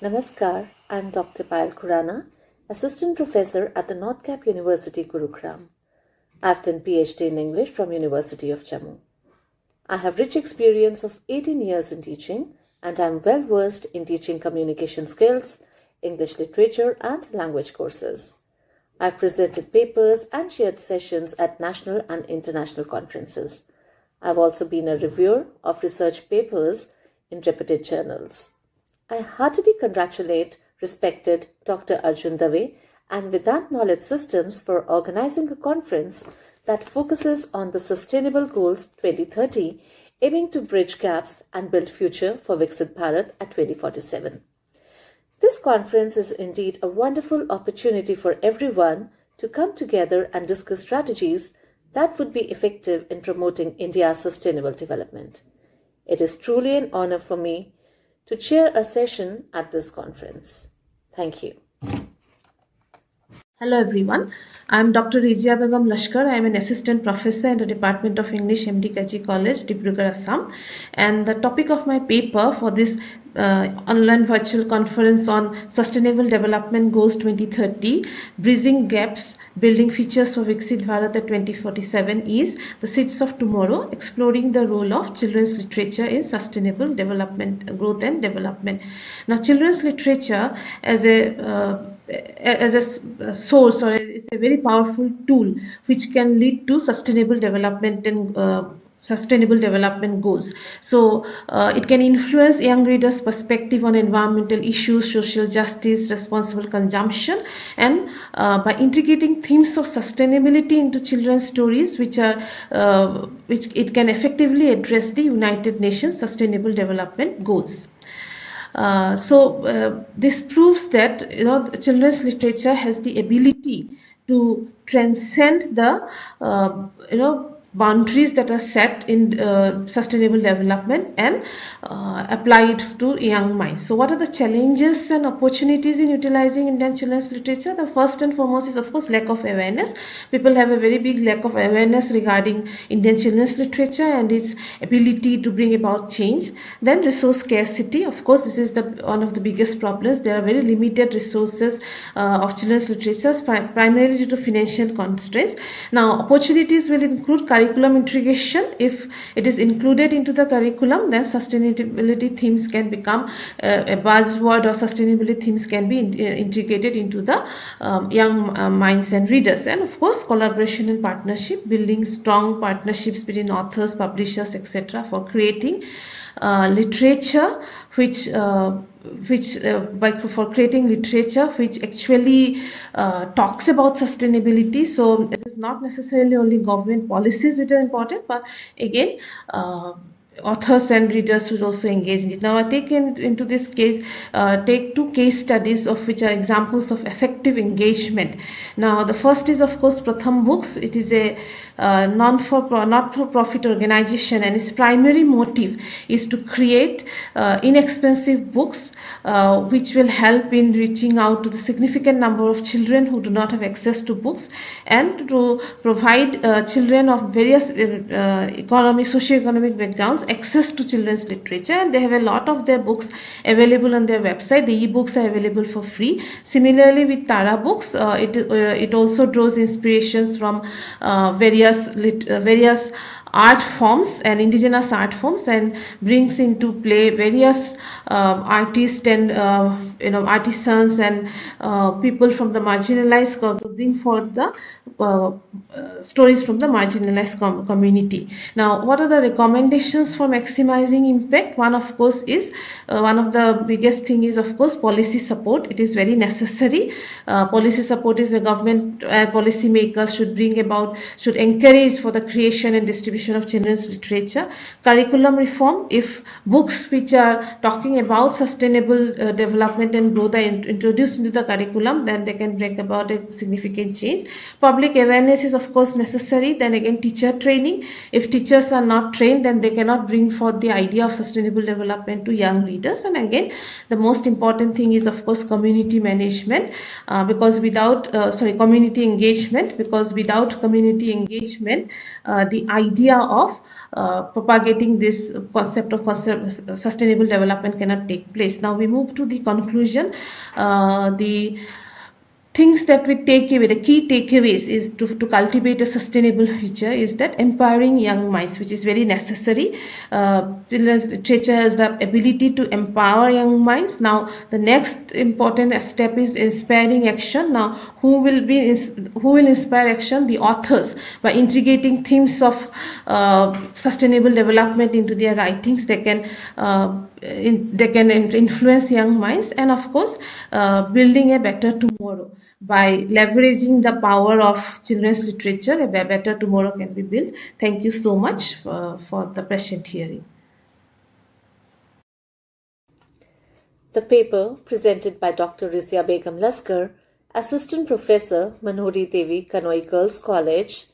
Namaskar, I'm Dr. Payal Khurana, Assistant Professor at the North Cap University, Gurugram. I've done PhD in English from University of Jammu. I have rich experience of 18 years in teaching and I'm well versed in teaching communication skills, English literature and language courses. I've presented papers and shared sessions at national and international conferences. I've also been a reviewer of research papers in reputed journals. I heartily congratulate respected Dr. Arjun Dave and Vedant Knowledge Systems for organizing a conference that focuses on the Sustainable Goals 2030, aiming to bridge gaps and build future for Viksit Bharat at 2047. This conference is indeed a wonderful opportunity for everyone to come together and discuss strategies that would be effective in promoting India's sustainable development. It is truly an honor for me to chair a session at this conference. Thank you. Hello everyone, I am Dr. Rizia Begum Laskar. I am an assistant professor in the Department of English, MD Kachi College, Dibrugarh, Assam. And the topic of my paper for this online virtual conference on Sustainable Development Goals 2030, Bridging Gaps, Building Features for Viksit Bharat at 2047 is The Seeds of Tomorrow, Exploring the Role of Children's Literature in Sustainable Development, Growth and Development. Now, children's literature as a source or is a very powerful tool which can lead to sustainable development and sustainable development goals. So it can influence young readers' perspective on environmental issues, social justice, responsible consumption, and by integrating themes of sustainability into children's stories, which it can effectively address the United Nations Sustainable Development Goals. This proves that children's literature has the ability to transcend the boundaries that are set in sustainable development and apply it to young minds. So what are the challenges and opportunities in utilizing Indian children's literature? The first and foremost is of course lack of awareness. People have a very big lack of awareness regarding Indian children's literature and its ability to bring about change. Then resource scarcity. Of course, this is one of the biggest problems. There are very limited resources of children's literature, primarily due to financial constraints. Now, opportunities will include curriculum integration. If it is included into the curriculum, then sustainability themes can become a buzzword, or sustainability themes can be integrated into the young minds and readers. And of course, collaboration and partnership, building strong partnerships between authors, publishers, etc. for creating literature which actually talks about sustainability. So it is not necessarily only government policies which are important, but again authors and readers should also engage in it. Now I take into this case take two case studies of which are examples of effective engagement. Now the first is of course Pratham Books. It is a not-for-profit organization, and its primary motive is to create inexpensive books which will help in reaching out to the significant number of children who do not have access to books, and to provide children of various socio-economic backgrounds access to children's literature. And they have a lot of their books available on their website. The e-books are available for free. Similarly with Tara Books, it also draws inspirations from various art forms and indigenous art forms, and brings into play various artists and artisans and people from the marginalized, to bring forth the stories from the marginalized community. Now, what are the recommendations for maximizing impact? One of course is one of the biggest thing is of course policy support. It is very necessary. Policy support is the government policy makers should encourage for the creation and distribution of children's literature. Curriculum reform. If books which are talking about sustainable development and growth are introduced into the curriculum, then they can bring about a significant change. Public awareness is of course necessary. Then again, teacher training. If teachers are not trained, then they cannot bring forth the idea of sustainable development to young readers. And again, the most important thing is of course community management, because without community engagement, because without community engagement, the idea idea of propagating this concept of sustainable development cannot take place. Now we move to the conclusion. The things that we take away, the key takeaways is to cultivate a sustainable future is that empowering young minds, which is very necessary. Children's literature has the ability to empower young minds. Now the next important step is inspiring action. Now who will inspire action? The authors, by integrating themes of sustainable development into their writings. They can influence young minds, and of course building a better tomorrow. By leveraging the power of children's literature, a better tomorrow can be built. Thank you so much for the present hearing. The paper presented by Dr. Rizia Begum Laskar, Assistant Professor, Manori Devi Kanoi Girls College,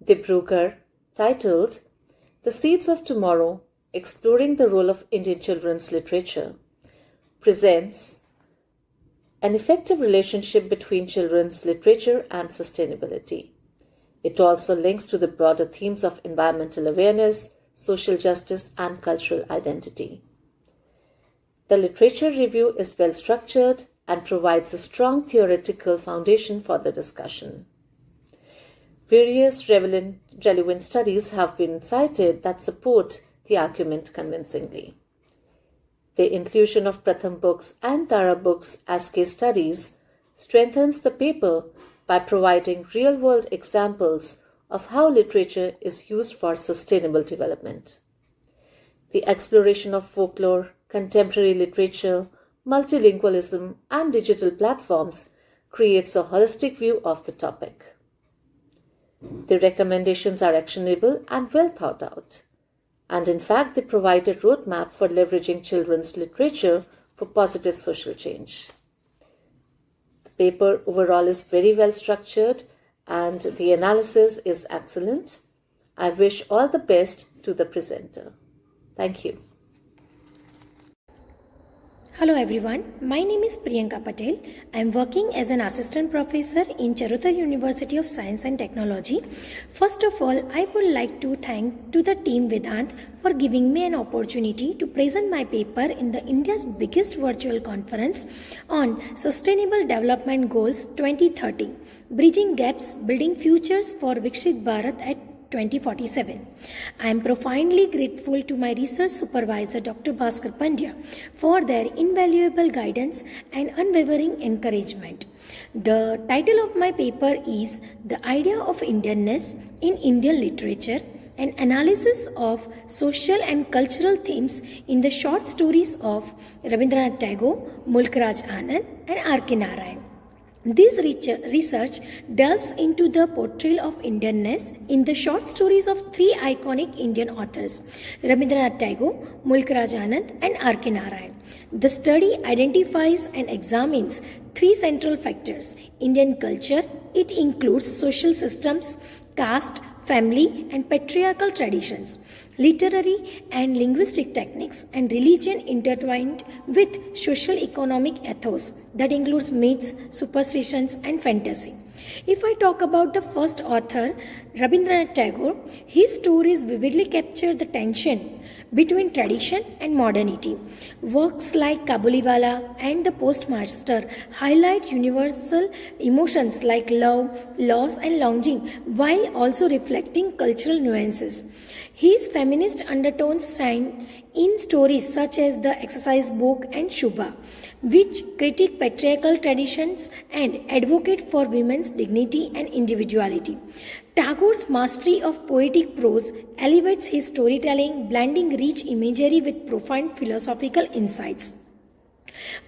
Dibrugarh, titled The Seeds of Tomorrow, Exploring the Role of Indian Children's Literature, presents an effective relationship between children's literature and sustainability. It also links to the broader themes of environmental awareness, social justice, and cultural identity. The literature review is well structured and provides a strong theoretical foundation for the discussion. Various relevant studies have been cited that support the argument convincingly. The inclusion of Pratham books and Tara books as case studies strengthens the paper by providing real-world examples of how literature is used for sustainable development. The exploration of folklore, contemporary literature, multilingualism, and digital platforms creates a holistic view of the topic. The recommendations are actionable and well thought out. And in fact, they provide a roadmap for leveraging children's literature for positive social change. The paper overall is very well structured and the analysis is excellent. I wish all the best to the presenter. Thank you. Hello everyone, my name is Priyanka Patel. I am working as an assistant professor in Charutar University of Science and Technology. First of all, I would like to thank to the team Vedant for giving me an opportunity to present my paper in the India's biggest virtual conference on Sustainable Development Goals 2030, Bridging Gaps, Building Futures for Viksit Bharat at 2047. I am profoundly grateful to my research supervisor Dr. Bhaskar Pandya for their invaluable guidance and unwavering encouragement. The title of my paper is The Idea of Indianness in Indian Literature, an analysis of social and cultural themes in the short stories of Rabindranath Tagore, Mulk Raj Anand and R.K. Narayan. This research delves into the portrayal of Indianness in the short stories of three iconic Indian authors, Rabindranath Tagore, Mulk Raj Anand and R.K. Narayan. The study identifies and examines three central factors: Indian culture, it includes social systems, caste, family and patriarchal traditions, literary and linguistic techniques, and religion intertwined with social economic ethos that includes myths, superstitions and fantasy. If I talk about the first author, Rabindranath Tagore, his stories vividly capture the tension between tradition and modernity. Works like Kabuliwala and The Postmaster highlight universal emotions like love, loss and longing while also reflecting cultural nuances. His feminist undertones shine in stories such as The Exercise Book and Shubha, which critique patriarchal traditions and advocate for women's dignity and individuality. Tagore's mastery of poetic prose elevates his storytelling, blending rich imagery with profound philosophical insights.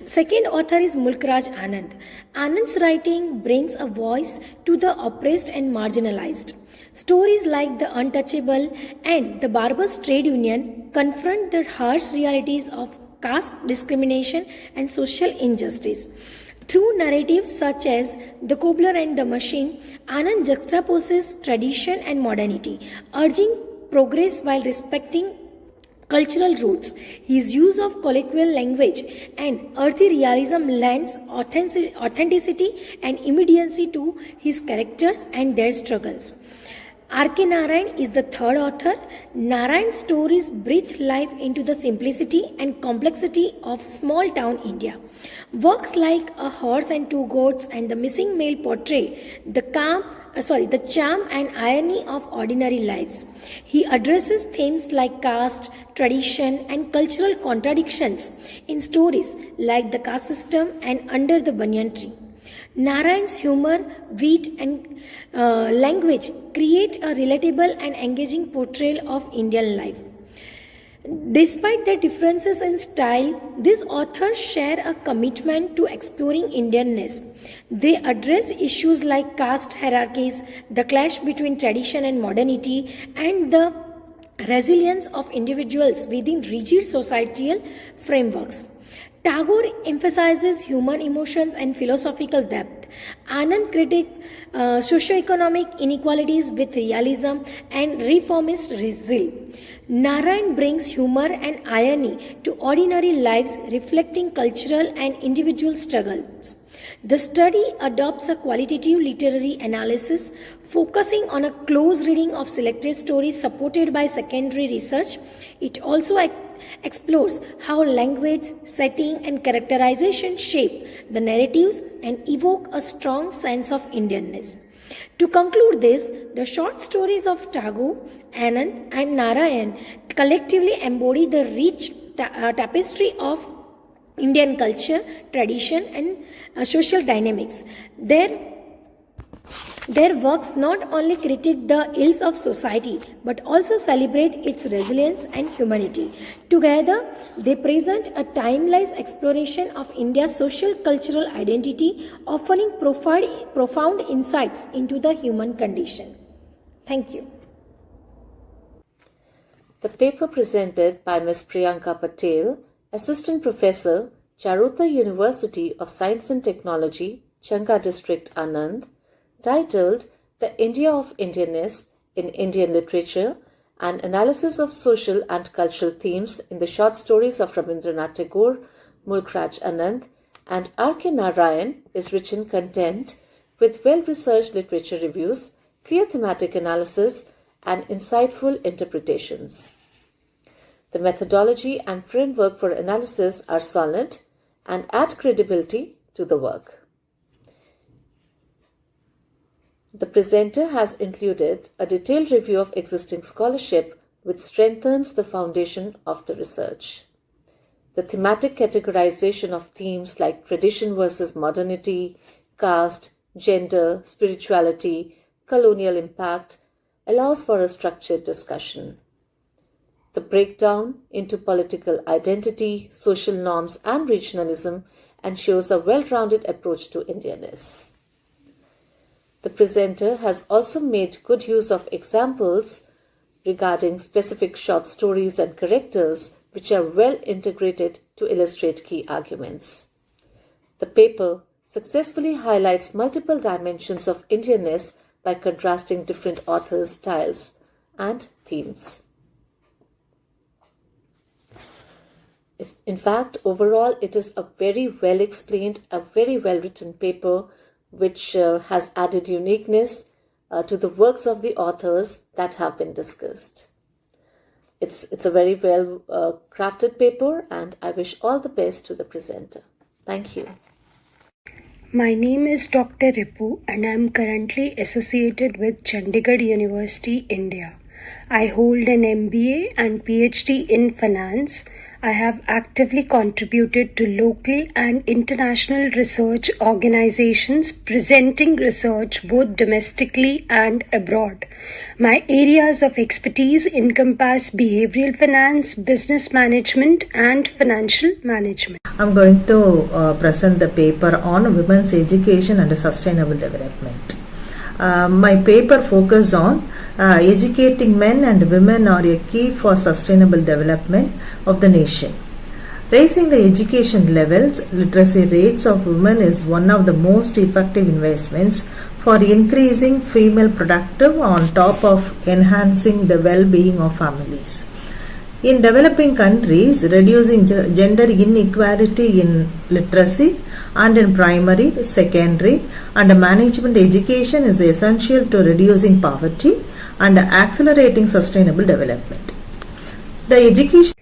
Second author is Mulk Raj Anand. Anand's writing brings a voice to the oppressed and marginalized. Stories like The Untouchable and The Barber's Trade Union confront the harsh realities of caste discrimination and social injustice. Through narratives such as The Cobbler and the Machine, Anand juxtaposes tradition and modernity, urging progress while respecting cultural roots. His use of colloquial language and earthy realism lends authenticity and immediacy to his characters and their struggles. R.K. Narayan is the third author. Narayan's stories breathe life into the simplicity and complexity of small town India. Works like A Horse and Two Goats and The Missing Male portray the charm and irony of ordinary lives. He addresses themes like caste, tradition, and cultural contradictions in stories like The Caste System and Under the Banyan Tree. Narayan's humor, wit, and language create a relatable and engaging portrayal of Indian life. Despite their differences in style, these authors share a commitment to exploring Indianness. They address issues like caste hierarchies, the clash between tradition and modernity, and the resilience of individuals within rigid societal frameworks. Tagore emphasizes human emotions and philosophical depth. Anand critiques socio-economic inequalities with realism and reformist zeal. Narayan brings humor and irony to ordinary lives, reflecting cultural and individual struggles. The study adopts a qualitative literary analysis, focusing on a close reading of selected stories supported by secondary research. It also explores how language, setting, and characterization shape the narratives and evoke a strong sense of Indianness. To conclude this, the short stories of Tagore, Anand, and Narayan collectively embody the rich tapestry of Indian culture, tradition, and social dynamics. Their works not only critique the ills of society but also celebrate its resilience and humanity. Together, they present a timeless exploration of India's social cultural identity, offering profound insights into the human condition. Thank you. The paper presented by Ms. Priyanka Patel, Assistant Professor, Charutha University of Science and Technology, Changa District, Anand, titled The India of Indianness in Indian Literature, an analysis of social and cultural themes in the short stories of Rabindranath Tagore, Mulkraj Anand, and R.K. Narayan, is rich in content with well-researched literature reviews, clear thematic analysis, and insightful interpretations. The methodology and framework for analysis are solid and add credibility to the work. The presenter has included a detailed review of existing scholarship which strengthens the foundation of the research. The thematic categorization of themes like tradition versus modernity, caste, gender, spirituality, colonial impact allows for a structured discussion. The breakdown into political identity, social norms, and regionalism ensures a well-rounded approach to Indianness. The presenter has also made good use of examples regarding specific short stories and characters which are well integrated to illustrate key arguments. The paper successfully highlights multiple dimensions of Indianness by contrasting different authors' styles and themes. In fact, overall, it is a very well explained, a very well written paper which has added uniqueness to the works of the authors that have been discussed. It's a very well crafted paper, and I wish all the best to the presenter. Thank you. My name is Dr. Reepu and I am currently associated with Chandigarh University, India. I hold an MBA and PhD in finance. I have actively contributed to local and international research organizations presenting research both domestically and abroad. My areas of expertise encompass behavioral finance, business management, and financial management. I'm going to present the paper on women's education and sustainable development. My paper focuses on educating men and women are a key for sustainable development of the nation. Raising the education levels, literacy rates of women is one of the most effective investments for increasing female productive on top of enhancing the well-being of families. In developing countries, reducing gender inequality in literacy and in primary, secondary and management education is essential to reducing poverty and accelerating sustainable development. The education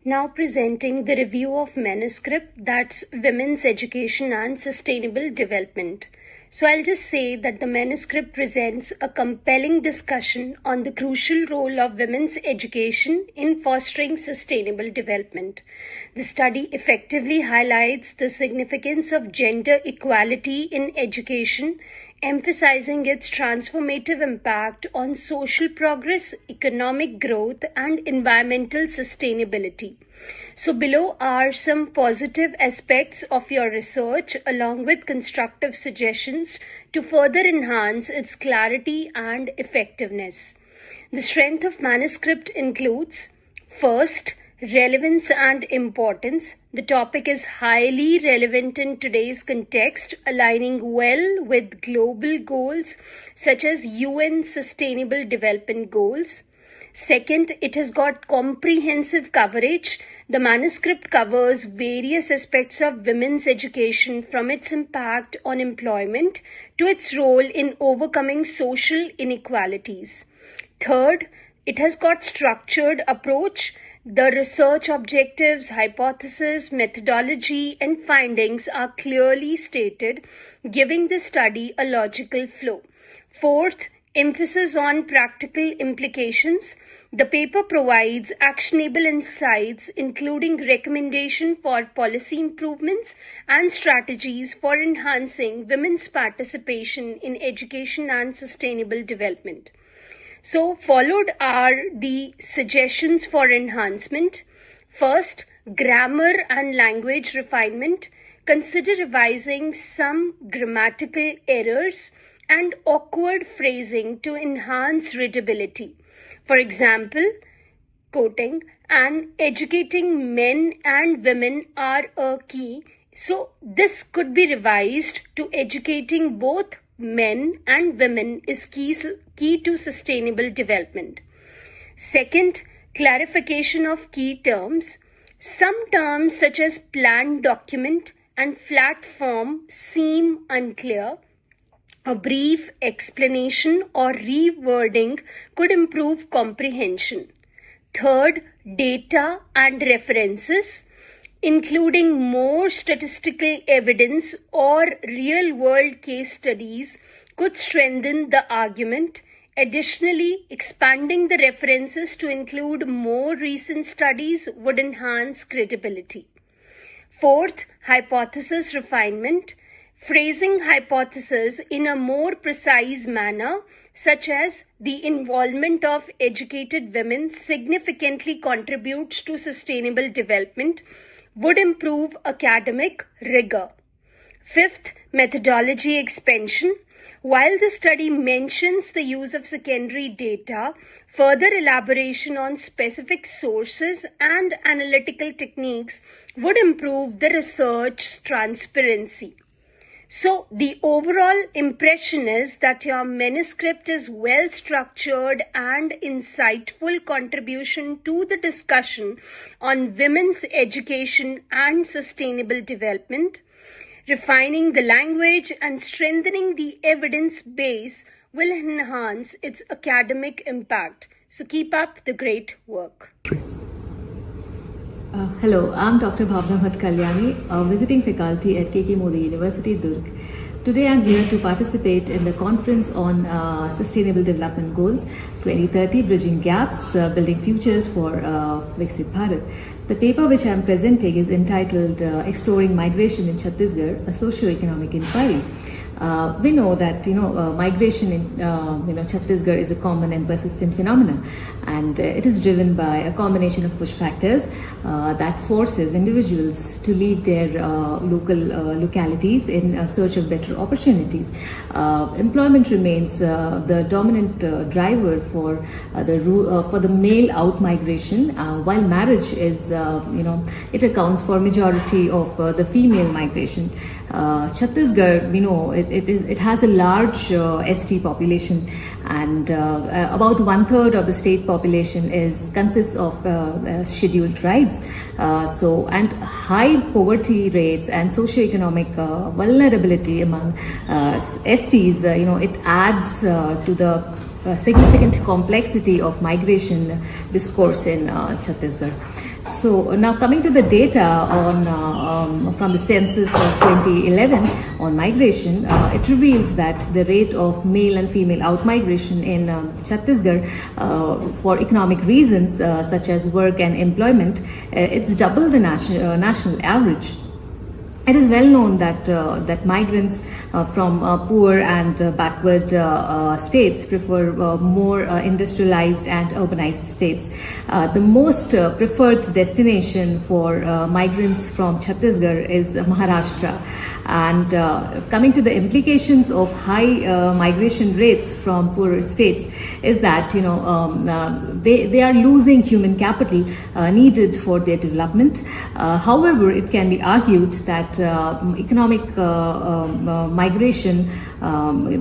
Now presenting the review of manuscript, that's Women's Education and Sustainable Development. So I'll just say that the manuscript presents a compelling discussion on the crucial role of women's education in fostering sustainable development. The study effectively highlights the significance of gender equality in education, emphasizing its transformative impact on social progress, economic growth, and environmental sustainability. So below are some positive aspects of your research along with constructive suggestions to further enhance its clarity and effectiveness. The strength of manuscript includes: first, relevance and importance. The topic is highly relevant in today's context, aligning well with global goals such as UN Sustainable Development Goals. Second, it has got comprehensive coverage. The manuscript covers various aspects of women's education, from its impact on employment to its role in overcoming social inequalities. Third, it has got structured approach. The research objectives, hypothesis, methodology, and findings are clearly stated, giving the study a logical flow. Fourth, emphasis on practical implications. The paper provides actionable insights, including recommendation for policy improvements and strategies for enhancing women's participation in education and sustainable development. So followed are the suggestions for enhancement. First, grammar and language refinement. Consider revising some grammatical errors and awkward phrasing to enhance readability. For example, quoting, "and educating men and women are a key." So this could be revised to "educating both men and women is key to sustainable development." Second, clarification of key terms. Some terms such as planned document and flat form seem unclear. A brief explanation or rewording could improve comprehension. Third, data and references, including more statistical evidence or real-world case studies, could strengthen the argument. Additionally, expanding the references to include more recent studies would enhance credibility. Fourth, hypothesis refinement. Phrasing hypotheses in a more precise manner, such as "the involvement of educated women significantly contributes to sustainable development," would improve academic rigor. Fifth, methodology expansion. While the study mentions the use of secondary data, further elaboration on specific sources and analytical techniques would improve the research's transparency. So the overall impression is that your manuscript is well structured and insightful contribution to the discussion on women's education and sustainable development. Refining the language and strengthening the evidence base will enhance its academic impact. So keep up the great work. Hello, I'm Dr. Bhavna Bhatt Kalyani, a visiting faculty at KK Modi University, Durg. Today I'm here to participate in the conference on Sustainable Development Goals 2030, Bridging Gaps, Building Futures for Viksit Bharat. The paper which I'm presenting is entitled Exploring Migration in Chhattisgarh, a Socio-Economic Inquiry. We know that migration in Chhattisgarh is a common and persistent phenomenon, and it is driven by a combination of push factors that forces individuals to leave their localities in search of better opportunities. Employment remains the dominant driver for the male out migration, while marriage is it accounts for majority of the female migration. Chhattisgarh, we know it it has a large ST population, and about 1/3 of the state population consists of scheduled tribes. And high poverty rates and socioeconomic vulnerability among STs, it adds to the significant complexity of migration discourse in Chhattisgarh. So now coming to the data from the census of 2011 on migration, it reveals that the rate of male and female outmigration in Chhattisgarh for economic reasons such as work and employment, it's double the national average. It is well known that migrants from poor and backward states prefer more industrialized and urbanized states. The most preferred destination for migrants from Chhattisgarh is Maharashtra. And coming to the implications of high migration rates from poorer states is that they are losing human capital needed for their development. However, it can be argued that economic migration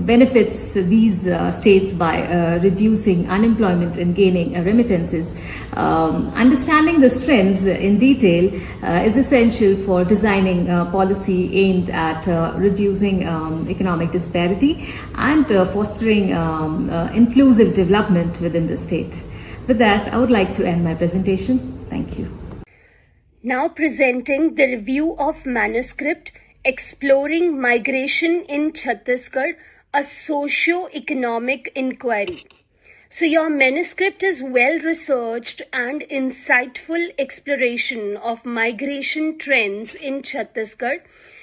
benefits these states by reducing unemployment and gaining remittances. Understanding the trends in detail is essential for designing policy aimed at reducing economic disparity and fostering inclusive development within the state. With that, I would like to end my presentation. Thank you. Now presenting the review of manuscript Exploring Migration in Chhattisgarh, a socio-economic inquiry. So your manuscript is well researched and insightful exploration of migration trends in Chhattisgarh,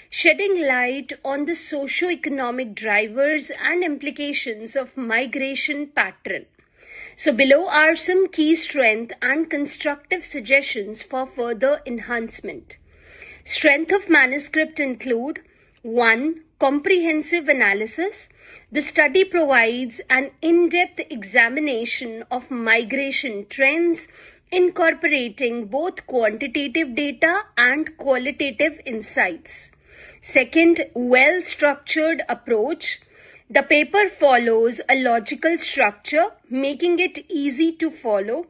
shedding light on the socio-economic drivers and implications of migration pattern. So below are some key strength and constructive suggestions for further enhancement. Strength of manuscript include 1. Comprehensive analysis. The study provides an in-depth examination of migration trends, incorporating both quantitative data and qualitative insights. Second, well-structured approach. The paper follows a logical structure, making it easy to follow.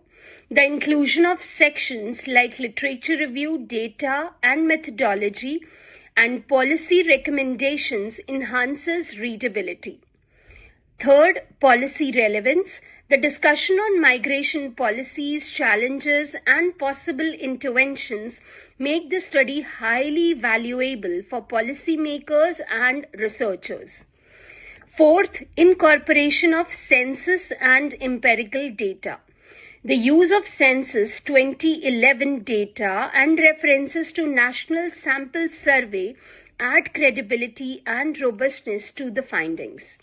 The inclusion of sections like literature review, data and methodology, and policy recommendations enhances readability. Third, policy relevance. The discussion on migration policies, challenges, and possible interventions make the study highly valuable for policymakers and researchers. Fourth, incorporation of census and empirical data. The use of census 2011 data and references to National Sample Survey add credibility and robustness to the findings.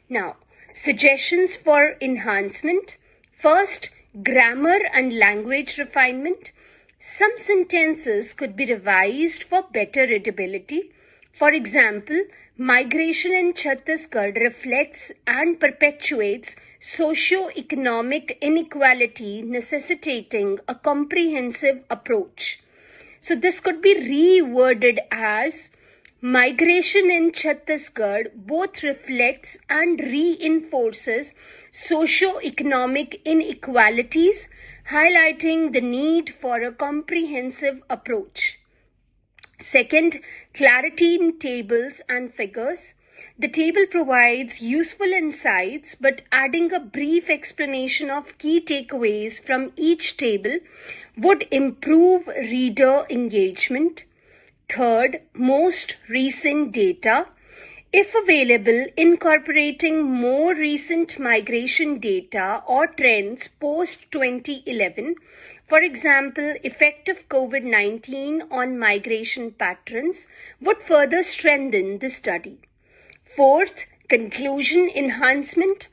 Now, suggestions for enhancement. First, grammar and language refinement. Some sentences could be revised for better readability. For example, migration in Chhattisgarh reflects and perpetuates socio-economic inequality, necessitating a comprehensive approach. So this could be reworded as migration in Chhattisgarh both reflects and reinforces socio-economic inequalities, highlighting the need for a comprehensive approach. Second, clarity in tables and figures. The table provides useful insights, but adding a brief explanation of key takeaways from each table would improve reader engagement. Third, most recent data. If available, incorporating more recent migration data or trends post-2011, for example, effect of COVID-19 on migration patterns, would further strengthen the study. Fourth, conclusion enhancement.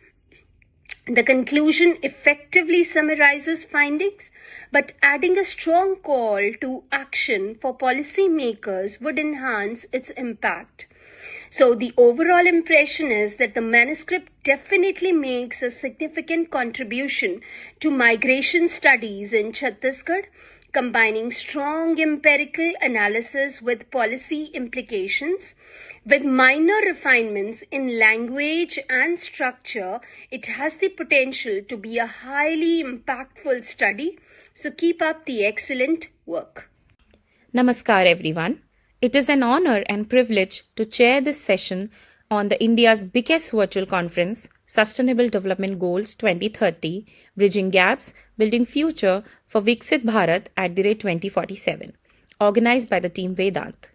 The conclusion effectively summarizes findings, but adding a strong call to action for policymakers would enhance its impact. So the overall impression is that the manuscript definitely makes a significant contribution to migration studies in Chhattisgarh, combining strong empirical analysis with policy implications. With minor refinements in language and structure, it has the potential to be a highly impactful study. So keep up the excellent work. Namaskar everyone. It is an honor and privilege to chair this session on the India's biggest virtual conference, Sustainable Development Goals 2030, Bridging Gaps, Building Future for Viksit Bharat at the rate 2047, organized by the team Vedant.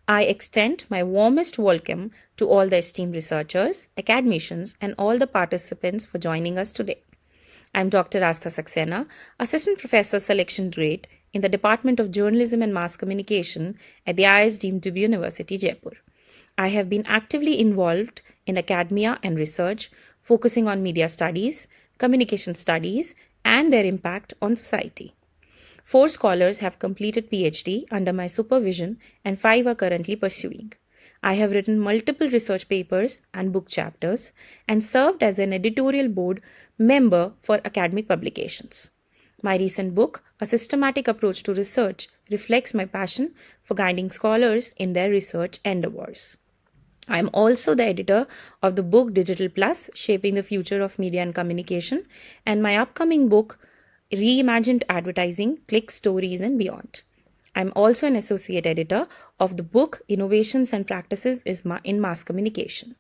I extend my warmest welcome to all the esteemed researchers, academicians, and all the participants for joining us today. I am Dr. Aastha Saxena, Assistant Professor Selection Grade in the Department of Journalism and Mass Communication at the ISD University, Jaipur. I have been actively involved in academia and research, focusing on media studies, communication studies, and their impact on society. 4 scholars have completed PhD under my supervision and 5 are currently pursuing. I have written multiple research papers and book chapters and served as an editorial board member for academic publications. My recent book, A Systematic Approach to Research, reflects my passion for guiding scholars in their research endeavors. I am also the editor of the book Digital Plus, Shaping the Future of Media and Communication, and my upcoming book, Reimagined Advertising, Click Stories and Beyond. I am also an associate editor of the book Innovations and Practices in Mass Communication.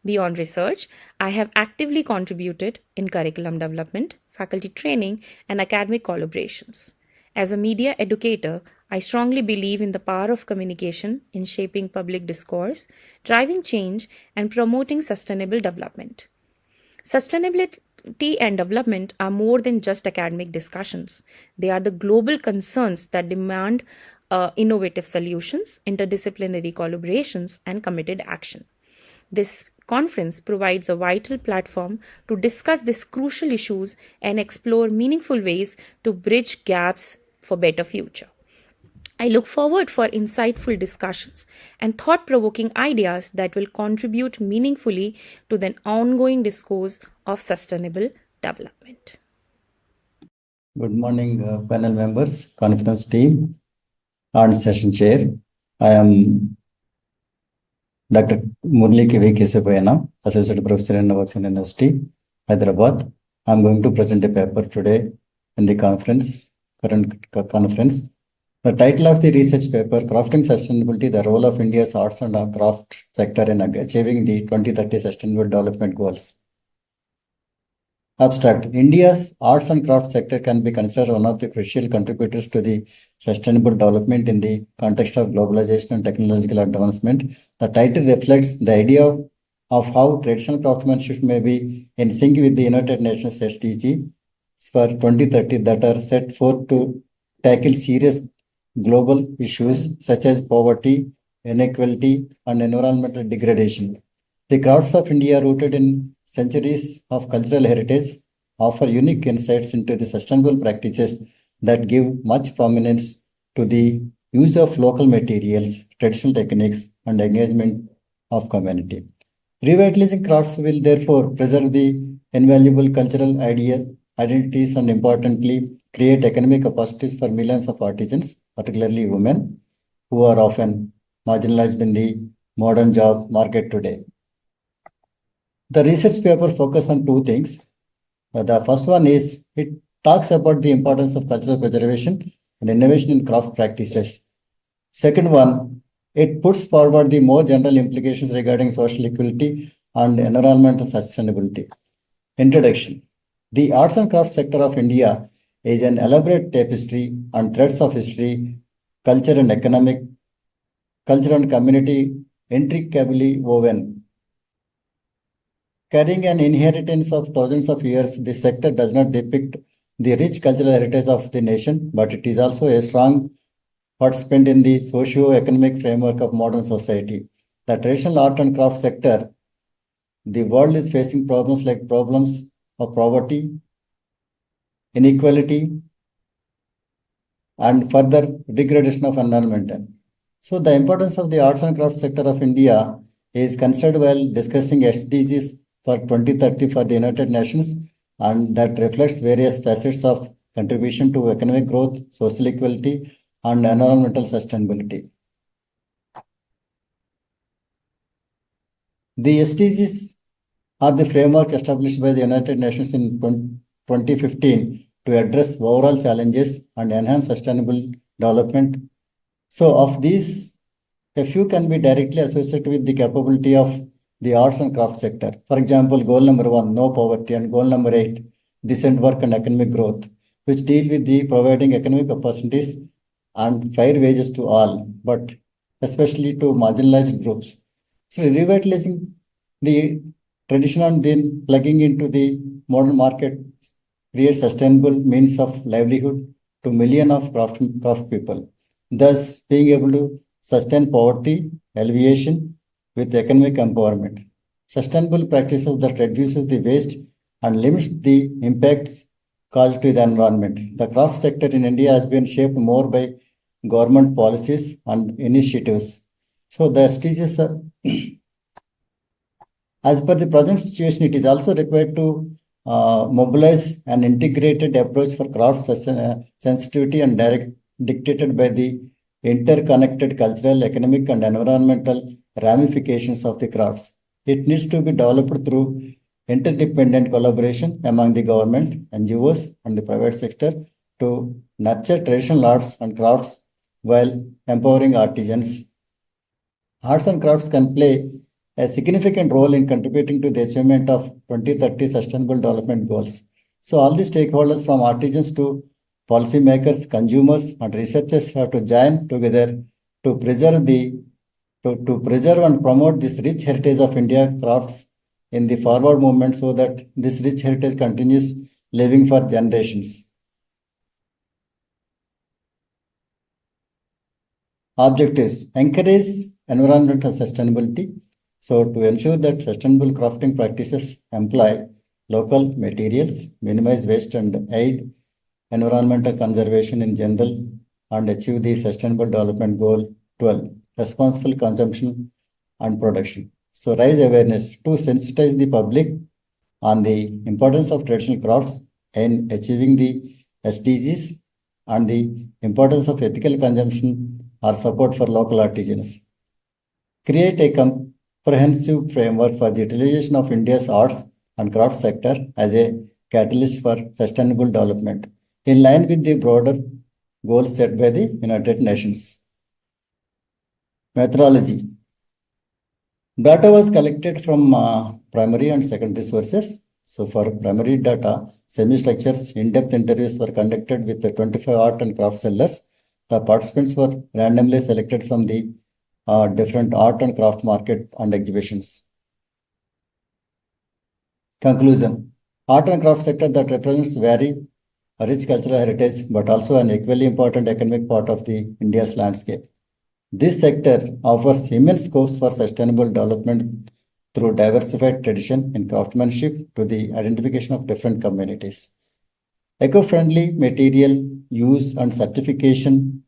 Beyond research, I have actively contributed in curriculum development, faculty training, and academic collaborations. As a media educator, I strongly believe in the power of communication in shaping public discourse, driving change, and promoting sustainable development. Sustainability and development are more than just academic discussions. They are the global concerns that demand innovative solutions, interdisciplinary collaborations, and committed action. This conference provides a vital platform to discuss these crucial issues and explore meaningful ways to bridge gaps for better future. I look forward for insightful discussions and thought-provoking ideas that will contribute meaningfully to the ongoing discourse of sustainable development. Good morning, panel members, conference team, and session chair. I am Dr. Murali V Kesaboina, Associate Professor in Vaccine University, Hyderabad. I am going to present a paper today in the current conference. The title of the research paper, Crafting Sustainability, the Role of India's Arts and Craft Sector in Achieving the 2030 Sustainable Development Goals. Abstract. India's arts and craft sector can be considered one of the crucial contributors to the sustainable development in the context of globalization and technological advancement. The title reflects the idea of how traditional craftsmanship may be in sync with the United Nations SDGs for 2030 that are set forth to tackle serious global issues such as poverty, inequality, and environmental degradation. The crafts of India, rooted in centuries of cultural heritage, offer unique insights into the sustainable practices that give much prominence to the use of local materials, traditional techniques, and engagement of community. Revitalizing crafts will therefore preserve the invaluable cultural identities and, importantly, create economic opportunities for millions of artisans, particularly women, who are often marginalized in the modern job market today. The research paper focuses on 2 things. The first one is it talks about the importance of cultural preservation and innovation in craft practices. Second one, it puts forward the more general implications regarding social equality and environmental sustainability. Introduction. The arts and crafts sector of India is an elaborate tapestry and threads of history, culture and community intricately woven. Carrying an inheritance of thousands of years, this sector does not depict the rich cultural heritage of the nation, but it is also a strong participant in the socio-economic framework of modern society. The traditional art and craft sector, the world is facing problems of poverty, inequality, and further degradation of environment. So the importance of the arts and crafts sector of India is considered while discussing SDGs for 2030 for the United Nations, and that reflects various facets of contribution to economic growth, social equality, and environmental sustainability. The SDGs are the framework established by the United Nations in 2015 to address overall challenges and enhance sustainable development. So, of these, a few can be directly associated with the capability of the arts and crafts sector. For example, goal number 1, no poverty, and goal number 8, decent work and economic growth, which deal with the providing economic opportunities and fair wages to all, but especially to marginalized groups. So, revitalizing the tradition and then plugging into the modern market creates sustainable means of livelihood to millions of craft people, thus being able to sustain poverty alleviation with economic empowerment. Sustainable practices that reduces the waste and limits the impacts caused to the environment. The craft sector in India has been shaped more by government policies and initiatives. So the SDGs are as per the present situation, it is also required to mobilize an integrated approach for craft sensitivity and dictated by the interconnected cultural, economic, and environmental ramifications of the crafts. It needs to be developed through interdependent collaboration among the government, NGOs, and the private sector to nurture traditional arts and crafts while empowering artisans. Arts and crafts can play a significant role in contributing to the achievement of 2030 Sustainable Development Goals. So all the stakeholders from artisans to policymakers, consumers, and researchers have to join together to preserve and promote this rich heritage of India crafts in the forward movement so that this rich heritage continues living for generations. Objectives: encourage environmental sustainability. So to ensure that sustainable crafting practices employ local materials, minimize waste, and aid environmental conservation in general, and achieve the Sustainable Development Goal 12, responsible consumption and production. So raise awareness to sensitize the public on the importance of traditional crafts in achieving the SDGs and the importance of ethical consumption or support for local artisans. Create a comprehensive framework for the utilization of India's arts and crafts sector as a catalyst for sustainable development, in line with the broader goals set by the United Nations. Methodology. Data was collected from primary and secondary sources. So for primary data, semi-structures, in-depth interviews were conducted with the 25 art and craft sellers. The participants were randomly selected from the different art and craft market and exhibitions. Conclusion. Art and craft sector that represents very rich cultural heritage, but also an equally important economic part of the India's landscape. This sector offers immense scopes for sustainable development through diversified tradition in craftsmanship to the identification of different communities. Eco-friendly material use and certification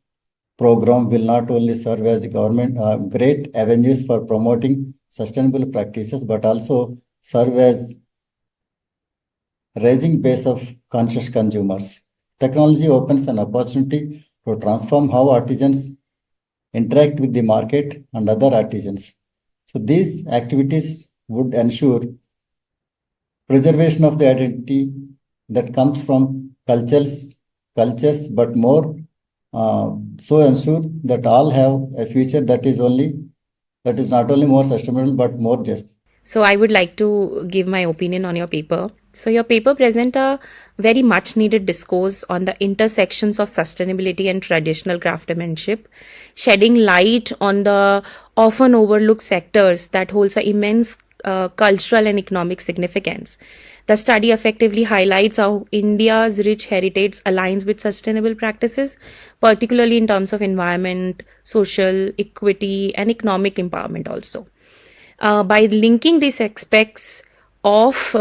program will not only serve as the government great avenues for promoting sustainable practices, but also serve as rising base of conscious consumers. Technology opens an opportunity to transform how artisans interact with the market and other artisans. So these activities would ensure preservation of the identity that comes from cultures, but more so ensure that all have a future that is not only more sustainable but more just. So I would like to give my opinion on your paper. So your paper present a very much needed discourse on the intersections of sustainability and traditional craftsmanship, shedding light on the often overlooked sectors that holds an immense cultural and economic significance. The study effectively highlights how India's rich heritage aligns with sustainable practices, particularly in terms of environment, social equity, and economic empowerment also. By linking these aspects of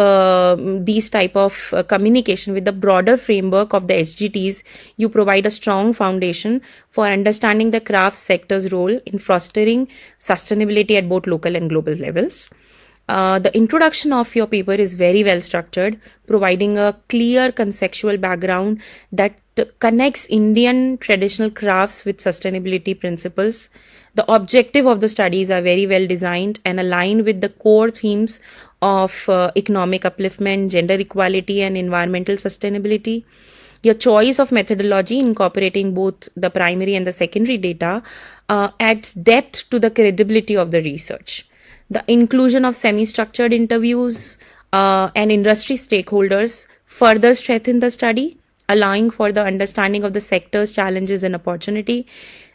these type of communication with the broader framework of the SGTs, you provide a strong foundation for understanding the craft sector's role in fostering sustainability at both local and global levels. The introduction of your paper is very well structured, providing a clear conceptual background that connects Indian traditional crafts with sustainability principles. The objective of the studies are very well designed and align with the core themes of economic upliftment, gender equality, and environmental sustainability. Your choice of methodology, incorporating both the primary and the secondary data, adds depth to the credibility of the research. The inclusion of semi-structured interviews and industry stakeholders further strengthen the study, allowing for the understanding of the sector's challenges and opportunity.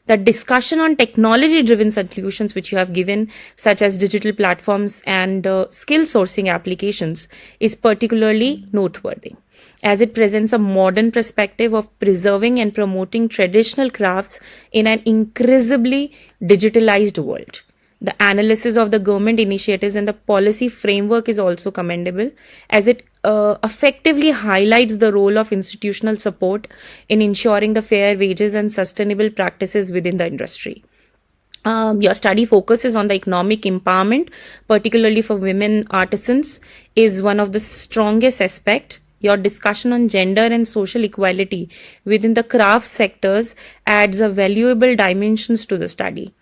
The discussion on technology-driven solutions which you have given, such as digital platforms and skill sourcing applications, is particularly noteworthy, as it presents a modern perspective of preserving and promoting traditional crafts in an increasingly digitalized world. The analysis of the government initiatives and the policy framework is also commendable, as it effectively highlights the role of institutional support in ensuring the fair wages and sustainable practices within the industry. Your study focuses on the economic empowerment, particularly for women artisans, is one of the strongest aspects. Your discussion on gender and social equality within the craft sectors adds a valuable dimensions to the study.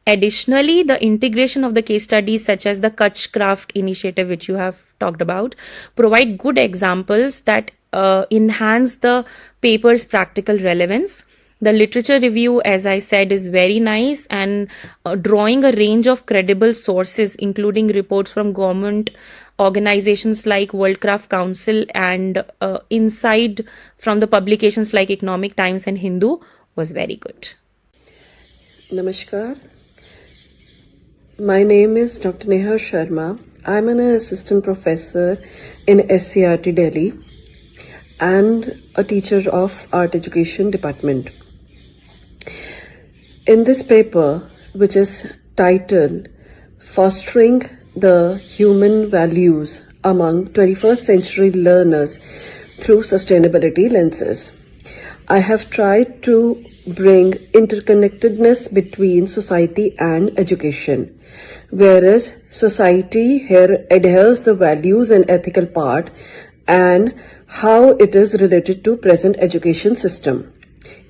Additionally, the integration of the case studies such as the Kutch Craft Initiative, which you have talked about, provide good examples that enhance the paper's practical relevance. The literature review, as I said, is very nice and drawing a range of credible sources, including reports from government organizations like World Craft Council and inside from the publications like Economic Times and Hindu, was very good. Namaskar. My name is Dr. Neha Sharma. I'm an assistant professor in SCRT Delhi and a teacher of art education department. In this paper, which is titled Fostering the Human Values Among 21st Century Learners Through Sustainability Lenses, I have tried to bring interconnectedness between society and education. Whereas society here adheres the values and ethical part and how it is related to present education system,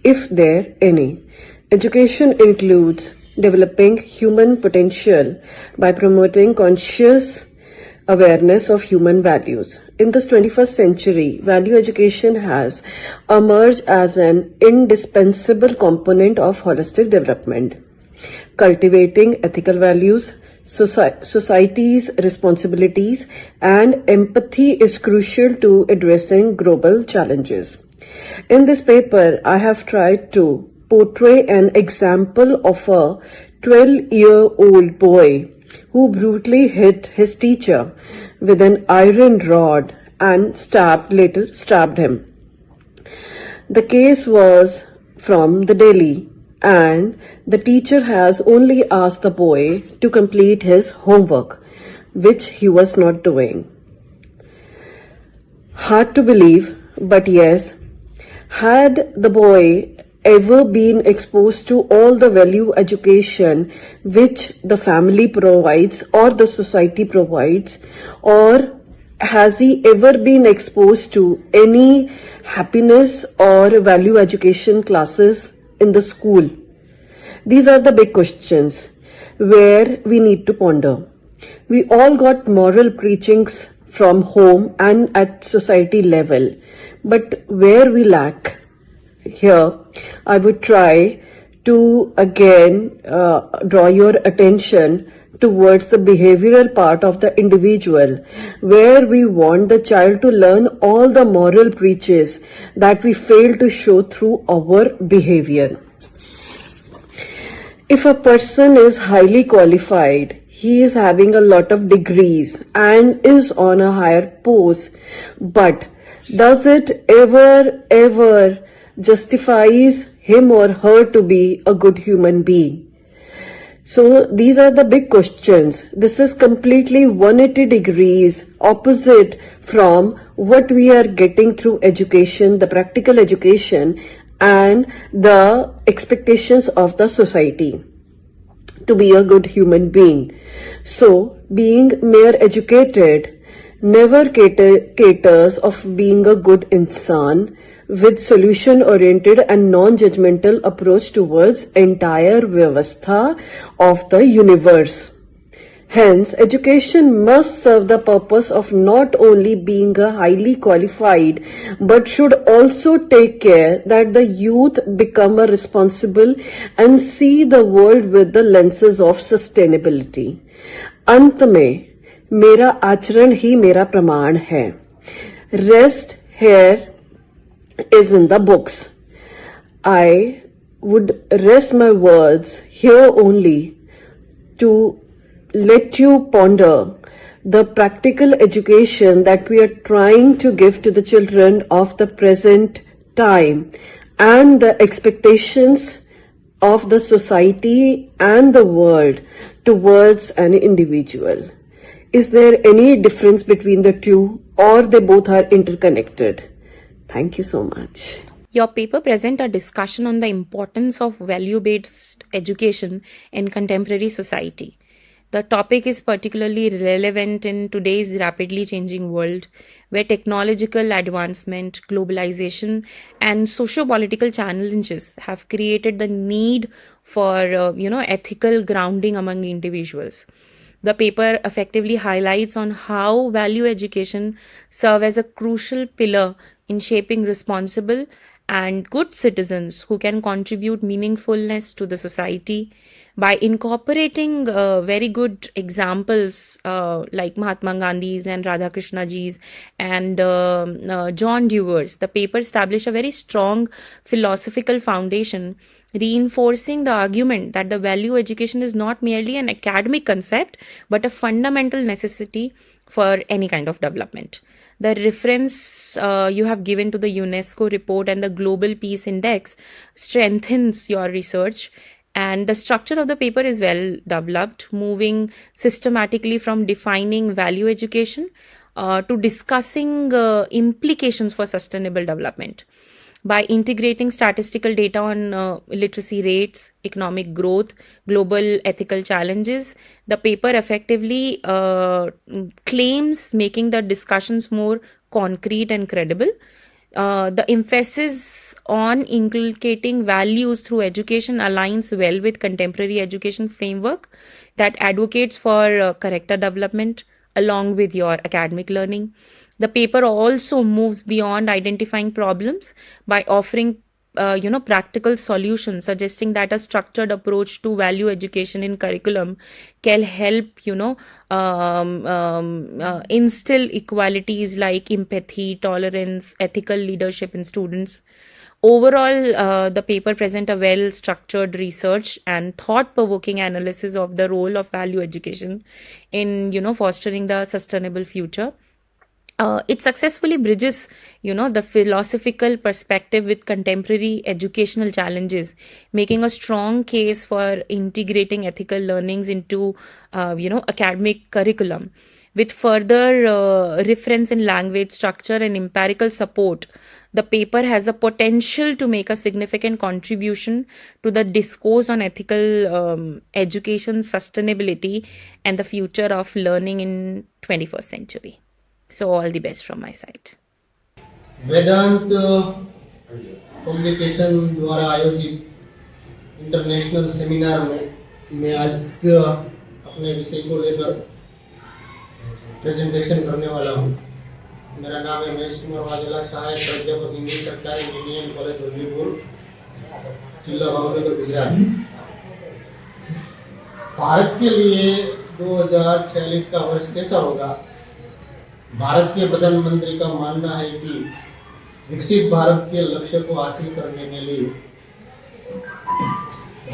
if there any. Education includes developing human potential by promoting conscious awareness of human values. In this 21st century, value education has emerged as an indispensable component of holistic development. Cultivating ethical values, society's responsibilities, and empathy is crucial to addressing global challenges. In this paper, I have tried to portray an example of a 12-year-old boy who brutally hit his teacher with an iron rod and later stabbed him. The case was from the Delhi, and the teacher has only asked the boy to complete his homework, which he was not doing. Hard to believe, but yes, had the boy ever been exposed to all the value education which the family provides or the society provides, or has he ever been exposed to any happiness or value education classes in the school? These are the big questions where we need to ponder. We all got moral preachings from home and at society level, but where we lack, here I would try to again draw your attention towards the behavioral part of the individual, where we want the child to learn all the moral preaches that we fail to show through our behavior. If a person is highly qualified, he is having a lot of degrees and is on a higher post, but does it ever justifies him or her to be a good human being? So these are the big questions. This is completely 180 degrees opposite from what we are getting through education, the practical education, and the expectations of the society. to be a good human being. So, being mere educated never caters of being a good insan with solution-oriented and non-judgmental approach towards entire vyavastha of the universe. Hence, education must serve the purpose of not only being a highly qualified, but should also take care that the youth become a responsible and see the world with the lenses of sustainability. अंत में मेरा आचरण ही मेरा प्रमाण है. Rest here is in the books. I would rest my words here only to let you ponder the practical education that we are trying to give to the children of the present time and the expectations of the society and the world towards an individual. Is there any difference between the two, or they both are interconnected? Thank you so much. Your paper presents a discussion on the importance of value-based education in contemporary society. The topic is particularly relevant in today's rapidly changing world, where technological advancement, globalization, and socio-political challenges have created the need for, ethical grounding among individuals. The paper effectively highlights on how value education serves as a crucial pillar in shaping responsible and good citizens who can contribute meaningfulness to the society by incorporating very good examples like Mahatma Gandhi's and Radhakrishna ji's and John Dewere's. The paper established a very strong philosophical foundation, reinforcing the argument that the value education is not merely an academic concept but a fundamental necessity for any kind of development. The reference you have given to the UNESCO report and the Global Peace Index strengthens your research, and the structure of the paper is well developed, moving systematically from defining value education to discussing implications for sustainable development. By integrating statistical data on literacy rates, economic growth, global ethical challenges, the paper effectively claims making the discussions more concrete and credible. The emphasis on inculcating values through education aligns well with contemporary education framework that advocates for character development along with your academic learning. The paper also moves beyond identifying problems by offering practical solutions, suggesting that a structured approach to value education in curriculum can help instill equalities like empathy, tolerance, ethical leadership in students. Overall, the paper presents a well-structured research and thought-provoking analysis of the role of value education in fostering the sustainable future. It successfully bridges, the philosophical perspective with contemporary educational challenges, making a strong case for integrating ethical learnings into, academic curriculum. With further reference in language structure and empirical support, the paper has the potential to make a significant contribution to the discourse on ethical education, sustainability, and the future of learning in 21st century. So all the best from my side. Vedant publication द्वारा आयोजित international seminar में मैं आज अपने विषय को लेकर presentation करने वाला हूँ. मेरा नाम है महेशकुमार वाघेला, सहायक प्राध्यापक हिंदी सरकारी इंजीनियरिंग कॉलेज उदयपुर, जिला भावनगर, गुजरात. भारत के लिए 2046 का वर्ष कैसा होगा? भारत के प्रधानमंत्री का मानना है कि विकसित भारत के लक्ष्य को हासिल करने के लिए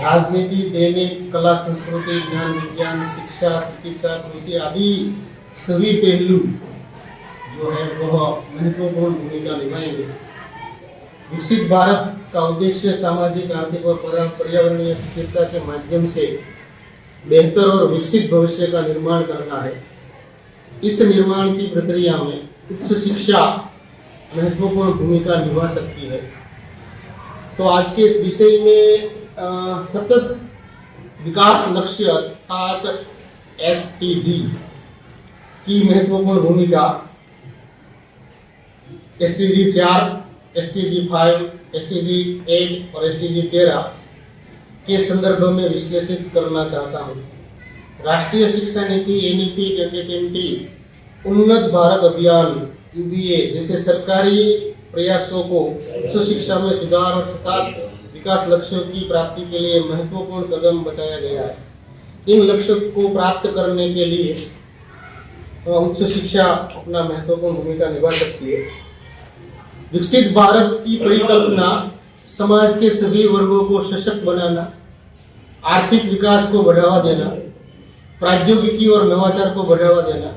राजनीति, दैनिक, कला, संस्कृति, ज्ञान, विज्ञान, शिक्षा, चिकित्सा, कृषि आदि सभी पहलू जो है वह महत्वपूर्ण भूमिका निभाएंगे. विकसित भारत का उद्देश्य सामाजिक, आर्थिक और पर्यावरणीय स्थिरता के माध्यम से बेहतर और विकसित भविष्य का निर्माण करना है. इस निर्माण की प्रक्रिया में उच्च शिक्षा महत्वपूर्ण भूमिका निभा सकती है. तो आज के इस विषय में सतत विकास लक्ष्य अर्थात SDG की महत्वपूर्ण भूमिका, SDG 4, SDG 5, SDG 8 और SDG 13 के संदर्भ में विश्लेषित करना चाहता हूँ। राष्ट्रीय शिक्षा नीति NEP 2020, उन्नत भारत अभियान UBA जैसे सरकारी प्रयासों को उच्च शिक्षा में सुधार और सतत विकास लक्ष्यों की प्राप्ति के लिए महत्वपूर्ण कदम बताया गया है। इन लक्ष्यों को प्राप्त करने के लिए उच्च शिक्षा अपना महत्वपूर्ण भूमिका निभा सकती है। विकसित भारत की परिकल्पना समाज के सभी वर्गों को सशक्त बनाना, आर्थिक विकास को बढ़ावा देना, प्रौद्योगिकी और नवाचार को बढ़ावा देना,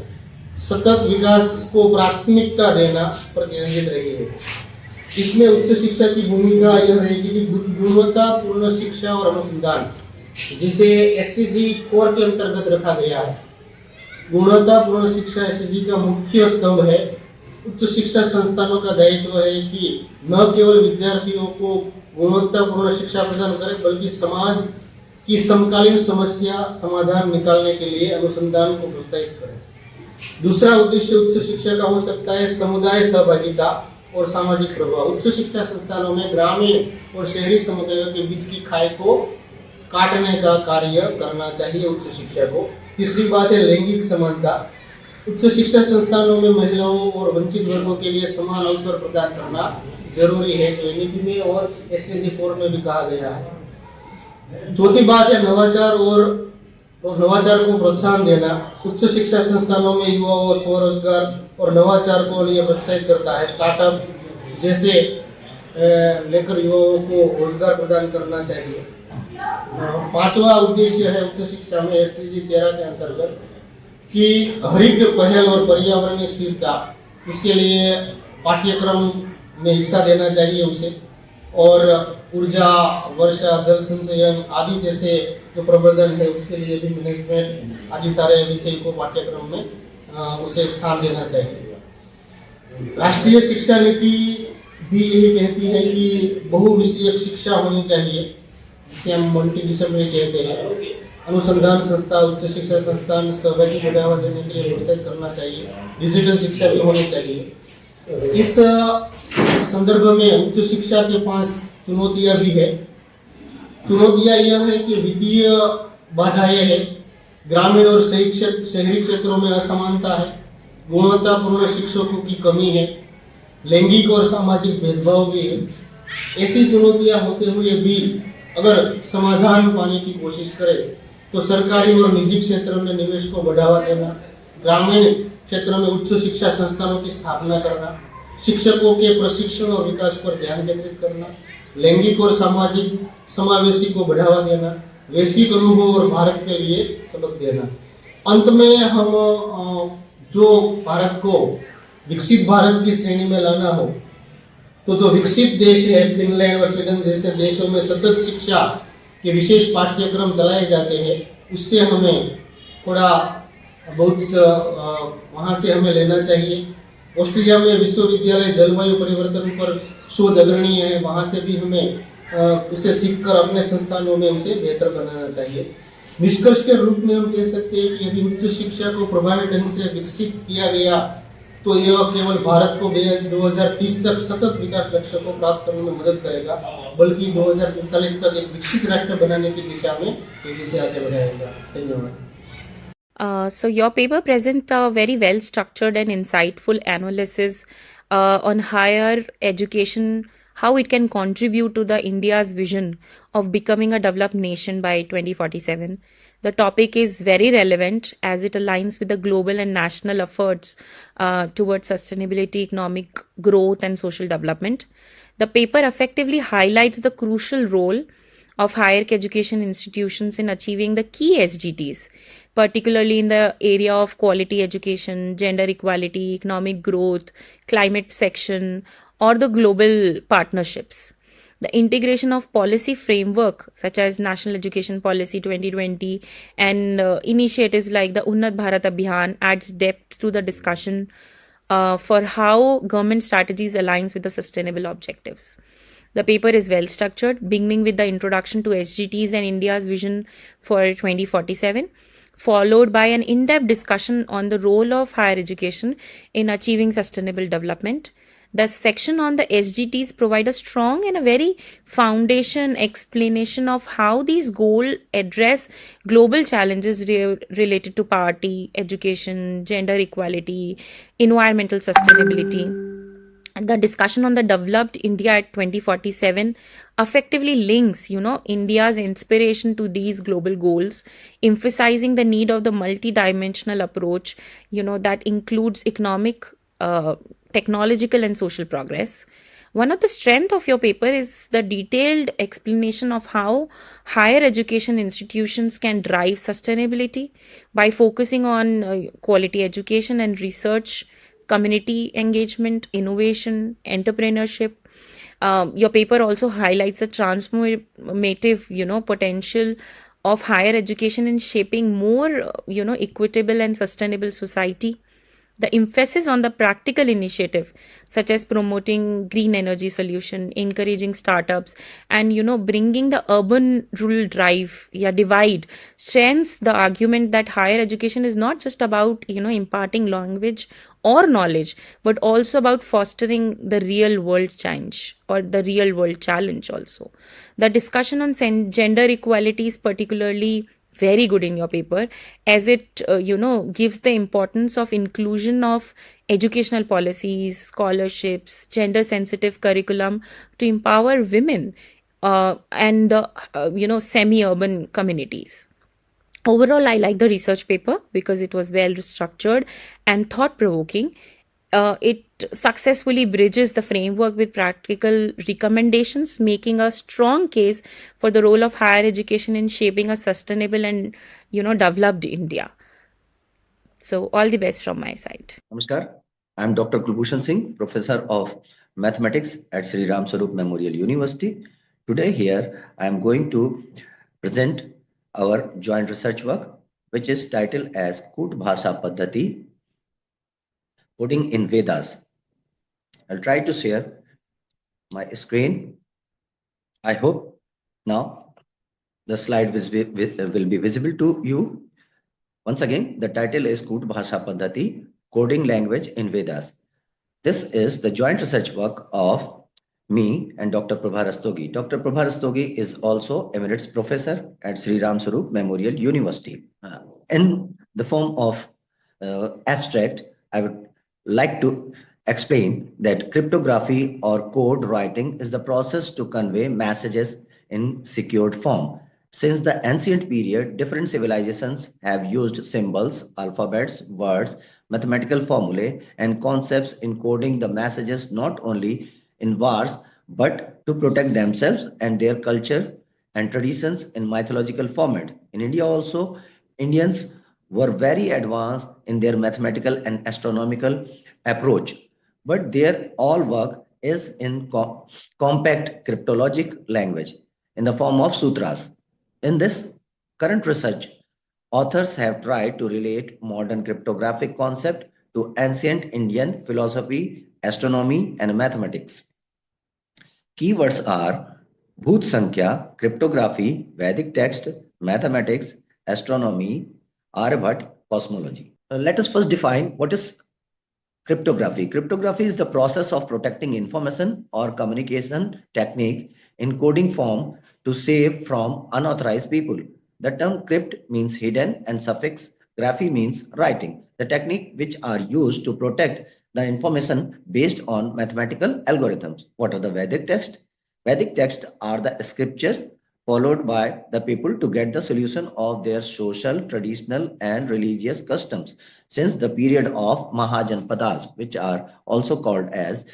सतत विकास को प्राथमिकता देना पर केंद्रित रही है। इसमें उच्च शिक्षा की भूमिका यह रहेगी कि गुणवत्तापूर्ण शिक्षा और अनुसंधान, जिसे SDG 4 के अंतर्गत रखा गया है। गुणवत्तापूर्ण शिक्षा SDG का मुख्य स्तंभ है। उच्च शिक्षा संस्थानों का दायित्व है कि न केवल विद्यार्थियों को गुणवत्तापूर्ण शिक्षा प्रदान करें, बल्कि समाज की समकालीन समस्या समाधान निकालने के लिए अनुसंधान को प्रोत्साहित करें। दूसरा उद्देश्य उच्च शिक्षा का हो सकता है समुदाय सहभागिता और सामाजिक प्रभाव। उच्च शिक्षा संस्थानों में ग्रामीण और शहरी समुदायों के बीच की खाई को काटने का कार्य करना चाहिए उच्च शिक्षा को। तीसरी बात है लैंगिक समानता। उच्च शिक्षा संस्थानों में महिलाओं और वंचित वर्गों के लिए समान अवसर प्रदान करना जरूरी है, जो NEP में और SDG 4 में भी कहा गया है। चौथी बात है नवाचार और नवाचार को प्रोत्साहन देना। उच्च शिक्षा संस्थानों में युवाओं और स्वरोजगार और नवाचार को लिए प्रोत्साहित करता है। स्टार्टअप जैसे लेकर युवाओं को रोजगार प्रदान करना चाहिए। पांचवा उद्देश्य है उच्च शिक्षा में SDG 13 के अंतर्गत कि हरित पहल और पर्यावरणीय स्थिरता, उसके लिए पाठ्यक्रम में हिस्सा देना चाहिए उसे, और ऊर्जा, वर्षा, जल संचयन आदि जैसे जो प्रबंधन है उसके लिए भी मैनेजमेंट आदि सारे विषय को पाठ्यक्रम में उसे स्थान देना चाहिए। राष्ट्रीय शिक्षा नीति भी यही कहती है कि बहुविषयक शिक्षा होनी चाहिए, जिसे हम मल्टीडिसिप्लिनरी कहते हैं। अनुसंधान संस्था, उच्च शिक्षा संस्थान सहभागी बढ़ावा देने के लिए प्रोत्साहित करना चाहिए। डिजिटल शिक्षा भी होनी चाहिए। इस संदर्भ में उच्च शिक्षा के पास चुनौतियां भी है। चुनौतियां यह है कि वित्तीय बाधाएं हैं, ग्रामीण और शहरी क्षेत्रों में असमानता है, गुणवत्तापूर्ण शिक्षकों की कमी है, लैंगिक और सामाजिक भेदभाव भी है। ऐसी चुनौतियां होते हुए भी अगर समाधान पाने की कोशिश करें तो सरकारी और निजी क्षेत्र में निवेश को बढ़ावा देना, ग्रामीण क्षेत्रों में उच्च शिक्षा संस्थानों की स्थापना करना, शिक्षकों के प्रशिक्षण और विकास पर ध्यान केंद्रित करना, लैंगिक और सामाजिक समावेशी को बढ़ावा देना, वैश्विक अनुभव और भारत के लिए सबक देना। अंत में हम जो भारत को विकसित भारत की श्रेणी में लाना हो, तो जो विकसित देश है फिनलैंड और स्वीडन जैसे देशों में सतत शिक्षा के विशेष पाठ्यक्रम चलाए जाते हैं, उससे हमें थोड़ा बहुत वहाँ से हमें लेना चाहिए। ऑस्ट्रेलिया में विश्वविद्यालय जलवायु परिवर्तन पर शोध अग्रणीय है, वहाँ से भी हमें उसे सीखकर अपने संस्थानों में उसे बेहतर बनाना चाहिए। निष्कर्ष के रूप में हम कह सकते हैं कि यदि उच्च शिक्षा को प्रभावी ढंग से विकसित किया गया तो यह केवल भारत को 2030 तक सतत विकास लक्ष्य को प्राप्त करने में मदद करेगा, बल्कि 2045 तक एक विकसित राष्ट्र बनाने की दिशा में तेजी से आगे बढ़ाएगा। धन्यवाद। So your paper present a very well structured and insightful analysis on higher education, how it can contribute to the India's vision of becoming a developed nation by 2047. The topic is very relevant as it aligns with the global and national efforts towards sustainability, economic growth and social development. The paper effectively highlights the crucial role of higher education institutions in achieving the key SDGs, particularly in the area of quality education, gender equality, economic growth, climate section, or the global partnerships. The integration of policy framework such as National Education Policy 2020 and initiatives like the Unnat Bharat Abhiyan adds depth to the discussion for how government strategies aligns with the sustainable objectives. The paper is well structured, beginning with the introduction to SDGs and India's vision for 2047, followed by an in-depth discussion on the role of higher education in achieving sustainable development. The section on the SDGs provide a strong and a very foundation explanation of how these goals address global challenges related to poverty, education, gender equality, environmental sustainability. The discussion on the developed India at 2047 effectively links, India's inspiration to these global goals, emphasizing the need of the multidimensional approach, that includes economic, technological and social progress. One of the strengths of your paper is the detailed explanation of how higher education institutions can drive sustainability by focusing on quality education and research, community engagement, innovation, entrepreneurship. Your paper also highlights the transformative, potential of higher education in shaping more, equitable and sustainable society. The emphasis on the practical initiative, such as promoting green energy solution, encouraging startups, and bringing the urban-rural divide, strengthens the argument that higher education is not just about imparting language or knowledge, but also about fostering the real world change or the real world challenge also. The discussion on gender equality is particularly very good in your paper, as it gives the importance of inclusion of educational policies, scholarships, gender sensitive curriculum to empower women and the semi-urban communities. Overall, I like the research paper because it was well structured and thought provoking. It successfully bridges the framework with practical recommendations, making a strong case for the role of higher education in shaping a sustainable and developed India. So all the best from my side. Namaskar. I am Dr. Kulbhushan Singh, Professor of Mathematics at Sri Ram Swarup Memorial University. Today here I am going to present our joint research work, which is titled as Kut Bhasha Paddhati, Coding in Vedas. I'll try to share my screen. I hope now the slide will be visible to you. Once again, the title is Kut Bhasha Paddhati, Coding Language in Vedas. This is the joint research work of me and Dr. Prabha Rastogi. Dr. Prabha Rastogi is also Emeritus Professor at Sri Ram Swarup Memorial University. In the form of abstract, I would like to explain that cryptography or code writing is the process to convey messages in secured form. Since the ancient period, different civilizations have used symbols, alphabets, words, mathematical formulae, and concepts in coding the messages not only in wars, but to protect themselves and their culture and traditions in mythological format. In India also, Indians were very advanced in their mathematical and astronomical approach, but their all work is in compact cryptologic language in the form of sutras. In this current research, authors have tried to relate modern cryptographic concept to ancient Indian philosophy, astronomy, and mathematics. Keywords are Bhut Sankhya, cryptography, Vedic text, mathematics, astronomy, Aryabhat, cosmology. Let us first define what is cryptography. Cryptography is the process of protecting information or communication technique in coding form to save from unauthorized people. The term crypt means hidden and suffix graphy means writing. The technique which are used to protect the information based on mathematical algorithms. What are the Vedic texts? Vedic texts are the scriptures followed by the people to get the solution of their social, traditional, and religious customs since the period of Mahajanpadas, which are also called as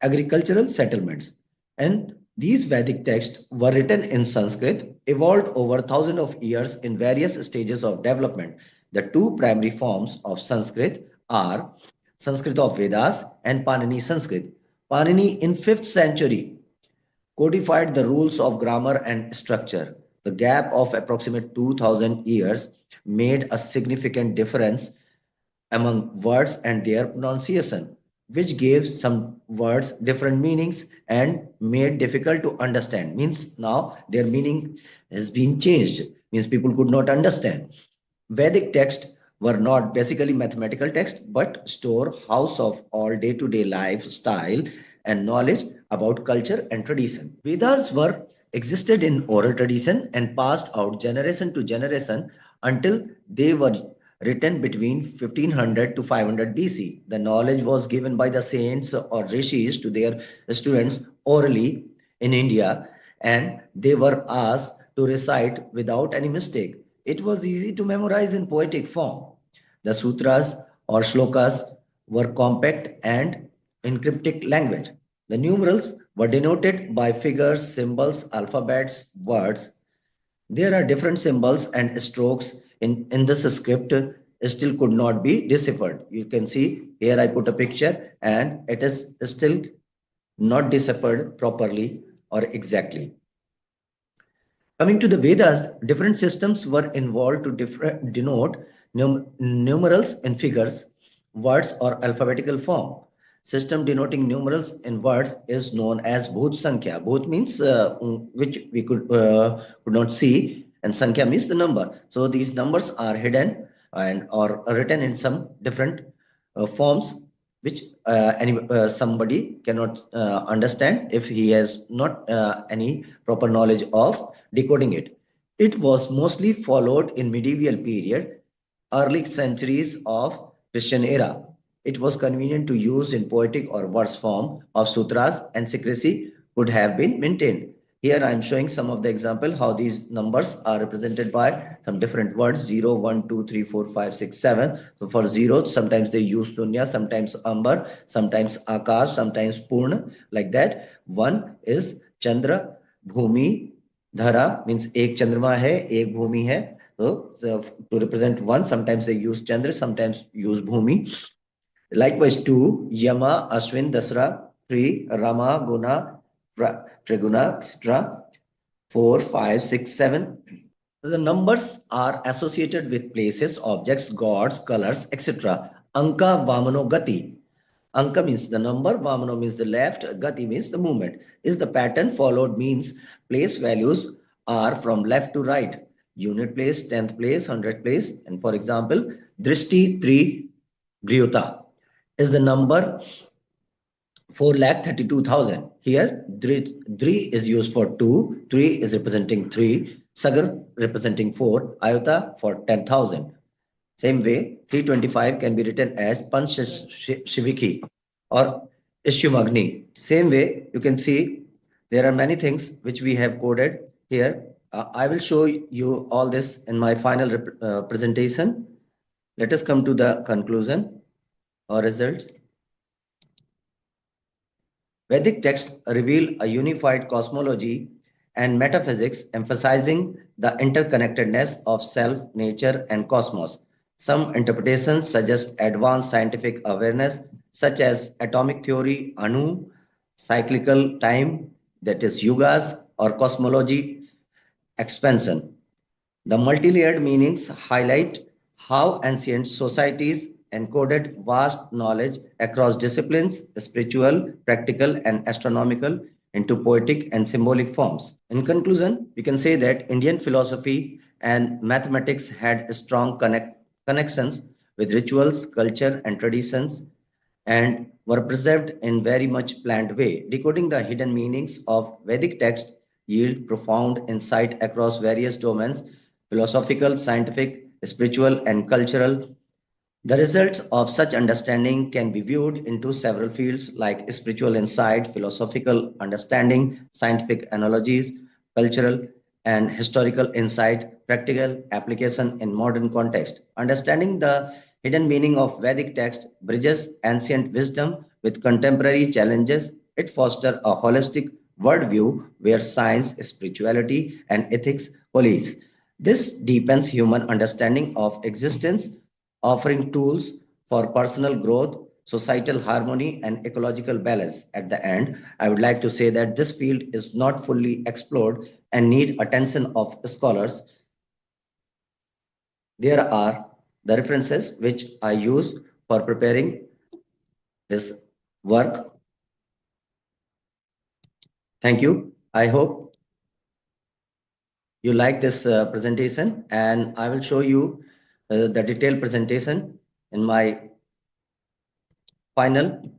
agricultural settlements. And these Vedic texts were written in Sanskrit, evolved over thousands of years in various stages of development. The two primary forms of Sanskrit are Sanskrit of Vedas and Panini Sanskrit. Panini in 5th century codified the rules of grammar and structure. The gap of approximately 2000 years made a significant difference among words and their pronunciation. which gave some words different meanings and made difficult to understand. Means now their meaning has been changed. Means people could not understand. Vedic texts were not basically mathematical texts, but storehouse of all day-to-day lifestyle and knowledge about culture and tradition. Vedas were existed in oral tradition and passed out generation to generation until they were written between 1500 to 500 BC. The knowledge was given by the saints or rishis to their students orally in India, and they were asked to recite without any mistake. It was easy to memorize in poetic form. The sutras or shlokas were compact and in cryptic language. The numerals were denoted by figures, symbols, alphabets, words. There are different symbols and strokes in this script still could not be deciphered. You can see here I put a picture and it is still not deciphered properly or exactly. Coming to the Vedas, different systems were involved to denote numerals in figures, words or alphabetical form. System denoting numerals in words is known as Bhut Sankhya. Bhut means which we could not see, and Sankhya means the number. So these numbers are hidden and or written in some different forms which somebody cannot understand if he has not any proper knowledge of decoding it. It was mostly followed in medieval period, early centuries of Christian era. It was convenient to use in poetic or verse form of sutras, and secrecy could have been maintained. Here I am showing some of the example how these numbers are represented by some different words 0, 1, 2, 3, 4, 5, 6, 7. So for 0, sometimes they use Sunya, sometimes Ambar, sometimes Akash, sometimes Purna, like that. 1 is Chandra, Bhumi, Dhara means ek Chandrama hai, ek Bhumi hai. So to represent 1, sometimes they use Chandra, sometimes use Bhumi. Likewise 2, Yama, Ashwin, Dasra, 3, Rama, Guna, Triguna, etc. 4, 5, 6, 7. The numbers are associated with places, objects, gods, colors, etc. Anka, Vamano, Gati. Anka means the number, Vamano means the left, Gati means the movement. Is the pattern followed means place values are from left to right. Unit place, 10th place, 100th place. And for example, Drishti 3 Gryota is the number 4,32,000. Here, 3 is used for 2, 3 is representing 3, Sagar representing 4, Ayota for 10,000. Same way, 325 can be written as Panch Shiviki or Ishumagni. Same way, you can see there are many things which we have coded here. I will show you all this in my final presentation. Let us come to the conclusion or results. Vedic texts reveal a unified cosmology and metaphysics emphasizing the interconnectedness of self, nature, and cosmos. Some interpretations suggest advanced scientific awareness, such as atomic theory, Anu, cyclical time, that is yugas, or cosmology expansion. The multi-layered meanings highlight how ancient societies encoded vast knowledge across disciplines, spiritual, practical, and astronomical, into poetic and symbolic forms. In conclusion, we can say that Indian philosophy and mathematics had strong connections with rituals, culture, and traditions, and were preserved in very much planned way. Decoding the hidden meanings of Vedic text yield profound insight across various domains, philosophical, scientific, spiritual, and cultural. The results of such understanding can be viewed into several fields like spiritual insight, philosophical understanding, scientific analogies, cultural and historical insight, practical application in modern context. Understanding the hidden meaning of Vedic text bridges ancient wisdom with contemporary challenges. It fosters a holistic worldview where science, spirituality, and ethics coalesce. This deepens human understanding of existence, offering tools for personal growth, societal harmony, and ecological balance. At the end, I would like to say that this field is not fully explored and need attention of scholars. There are the references which I use for preparing this work. Thank you. I hope you like this presentation, and I will show you the detailed presentation in my final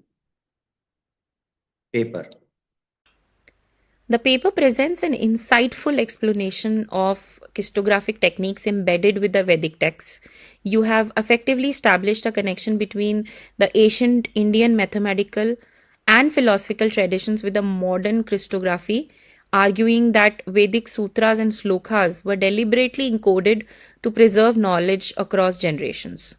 paper. The paper presents an insightful explanation of crystographic techniques embedded with the Vedic texts. You have effectively established a connection between the ancient Indian mathematical and philosophical traditions with the modern crystography, arguing that Vedic sutras and slokas were deliberately encoded to preserve knowledge across generations.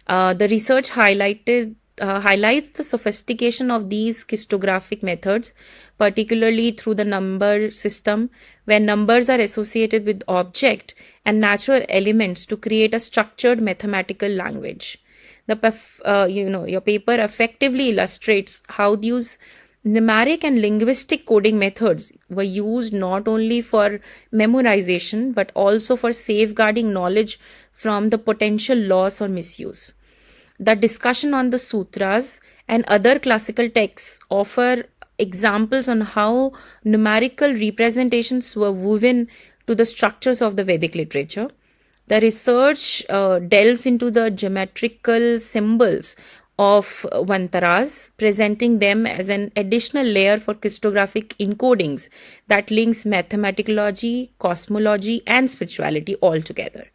The research highlights the sophistication of these crystographic methods, particularly through the number system, where numbers are associated with object and natural elements to create a structured mathematical language. Your paper effectively illustrates how these numeric and linguistic coding methods were used not only for memorization but also for safeguarding knowledge from the potential loss or misuse. The discussion on the sutras and other classical texts offer examples on how numerical representations were woven to the structures of the Vedic literature. The research delves into the geometrical symbols of Vantaras, presenting them as an additional layer for crystographic encodings that links mathematicology, cosmology, and spirituality all together.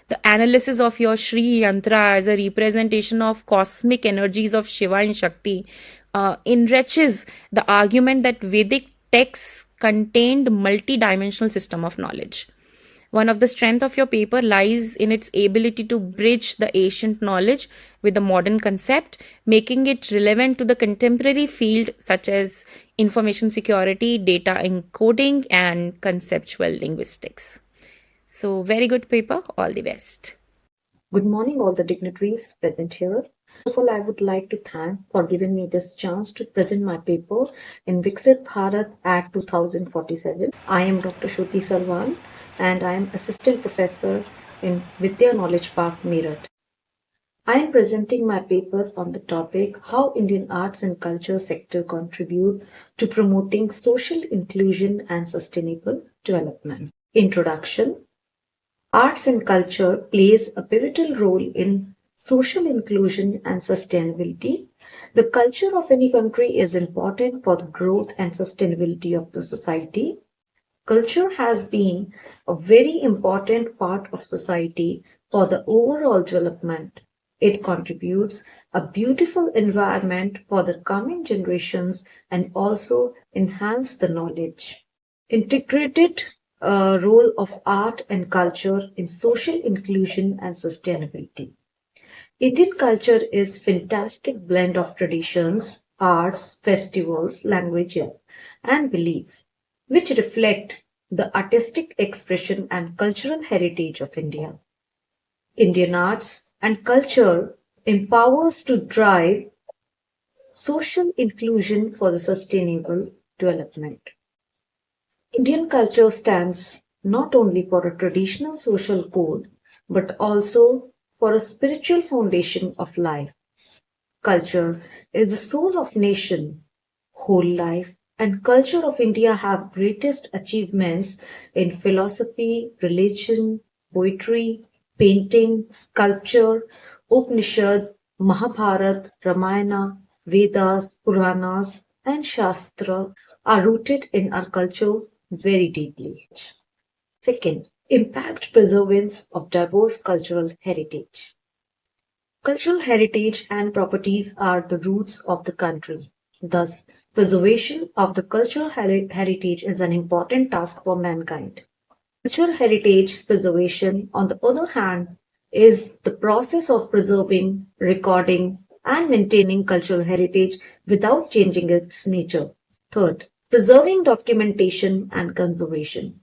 The analysis of your Shri Yantra as a representation of cosmic energies of Shiva and Shakti enriches the argument that Vedic texts contained multi-dimensional system of knowledge. One of the strengths of your paper lies in its ability to bridge the ancient knowledge with the modern concept, making it relevant to the contemporary field such as information security, data encoding, and conceptual linguistics. So, very good paper. All the best. Good morning, all the dignitaries present here. First of all, I would like to thank for giving me this chance to present my paper in Viksit Bharat Act 2047. I am Dr. Shruti Salvan and I am Assistant Professor in Vidya Knowledge Park, Meerut. I am presenting my paper on the topic How Indian Arts and Culture Sector Contribute to Promoting Social Inclusion and Sustainable Development. Introduction. Arts and culture plays a pivotal role in social inclusion and sustainability. The culture of any country is important for the growth and sustainability of the society. Culture has been a very important part of society for the overall development. It contributes a beautiful environment for the coming generations and also enhance the knowledge. Integrated role of art and culture in social inclusion and sustainability. Indian culture is fantastic blend of traditions, arts, festivals, languages, and beliefs, which reflect the artistic expression and cultural heritage of India. Indian arts and culture empowers to drive social inclusion for the sustainable development. Indian culture stands not only for a traditional social code, but also for a spiritual foundation of life. Culture is the soul of nation. Whole life and culture of India have greatest achievements in philosophy, religion, poetry, painting, sculpture, Upanishad, Mahabharata, Ramayana, Vedas, Puranas, and Shastra are rooted in our culture very deeply. Second, impact preservance of diverse cultural heritage. Cultural heritage and properties are the roots of the country. Thus, preservation of the cultural heritage is an important task for mankind. Cultural heritage preservation, on the other hand, is the process of preserving, recording, and maintaining cultural heritage without changing its nature. Third, preserving documentation and conservation.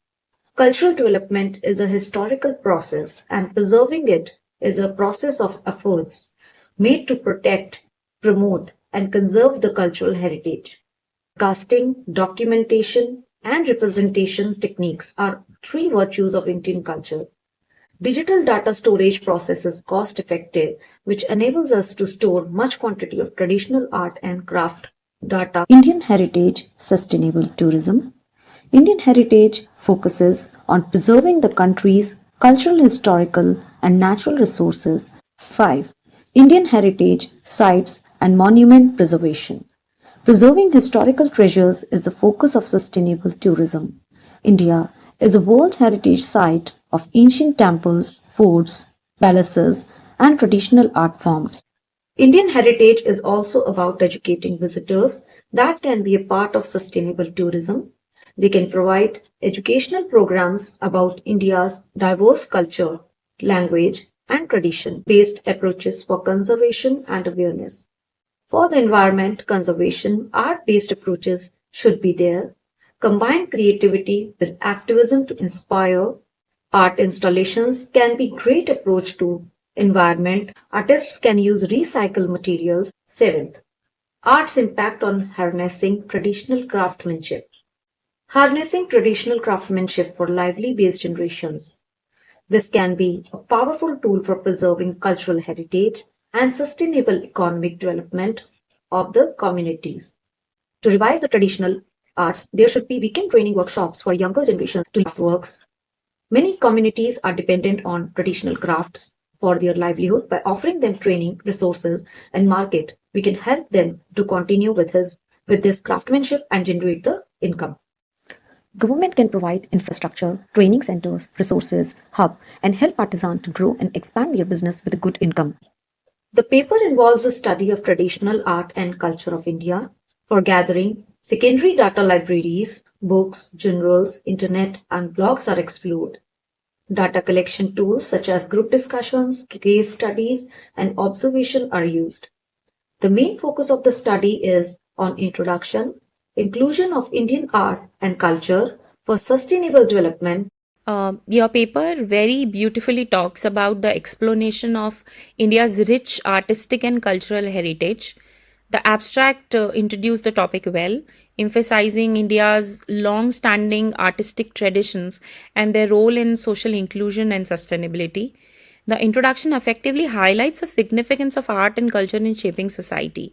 Cultural development is a historical process and preserving it is a process of efforts made to protect, promote, and conserve the cultural heritage. Casting, documentation, and representation techniques are three virtues of Indian culture. Digital data storage process is cost effective, which enables us to store much quantity of traditional art and craft data. Indian Heritage Sustainable Tourism. Indian heritage focuses on preserving the country's cultural, historical, and natural resources. 5. Indian heritage sites and monument preservation. Preserving historical treasures is the focus of sustainable tourism. India is a World Heritage Site of ancient temples, forts, palaces, and traditional art forms. Indian heritage is also about educating visitors that can be a part of sustainable tourism. They can provide educational programs about India's diverse culture, language, and tradition-based approaches for conservation and awareness. For the environment conservation, art-based approaches should be there. Combine creativity with activism to inspire. Art installations can be a great approach to environment. Artists can use recycled materials. 7th, art's impact on harnessing traditional craftsmanship. Harnessing traditional craftsmanship for lively-based generations. This can be a powerful tool for preserving cultural heritage and sustainable economic development of the communities. To revive the traditional arts, there should be weekend training workshops for younger generations to craft works. Many communities are dependent on traditional crafts for their livelihood. By offering them training, resources, and market, we can help them to continue with this craftsmanship and generate the income. Government can provide infrastructure, training centers, resources, hub, and help artisans to grow and expand their business with a good income. The paper involves a study of traditional art and culture of India. For gathering, secondary data libraries, books, journals, internet, and blogs are explored. Data collection tools such as group discussions, case studies, and observation are used. The main focus of the study is on introduction, inclusion of Indian art and culture for sustainable development. Your paper very beautifully talks about the explanation of India's rich artistic and cultural heritage. The abstract introduced the topic well, emphasizing India's long-standing artistic traditions and their role in social inclusion and sustainability. The introduction effectively highlights the significance of art and culture in shaping society.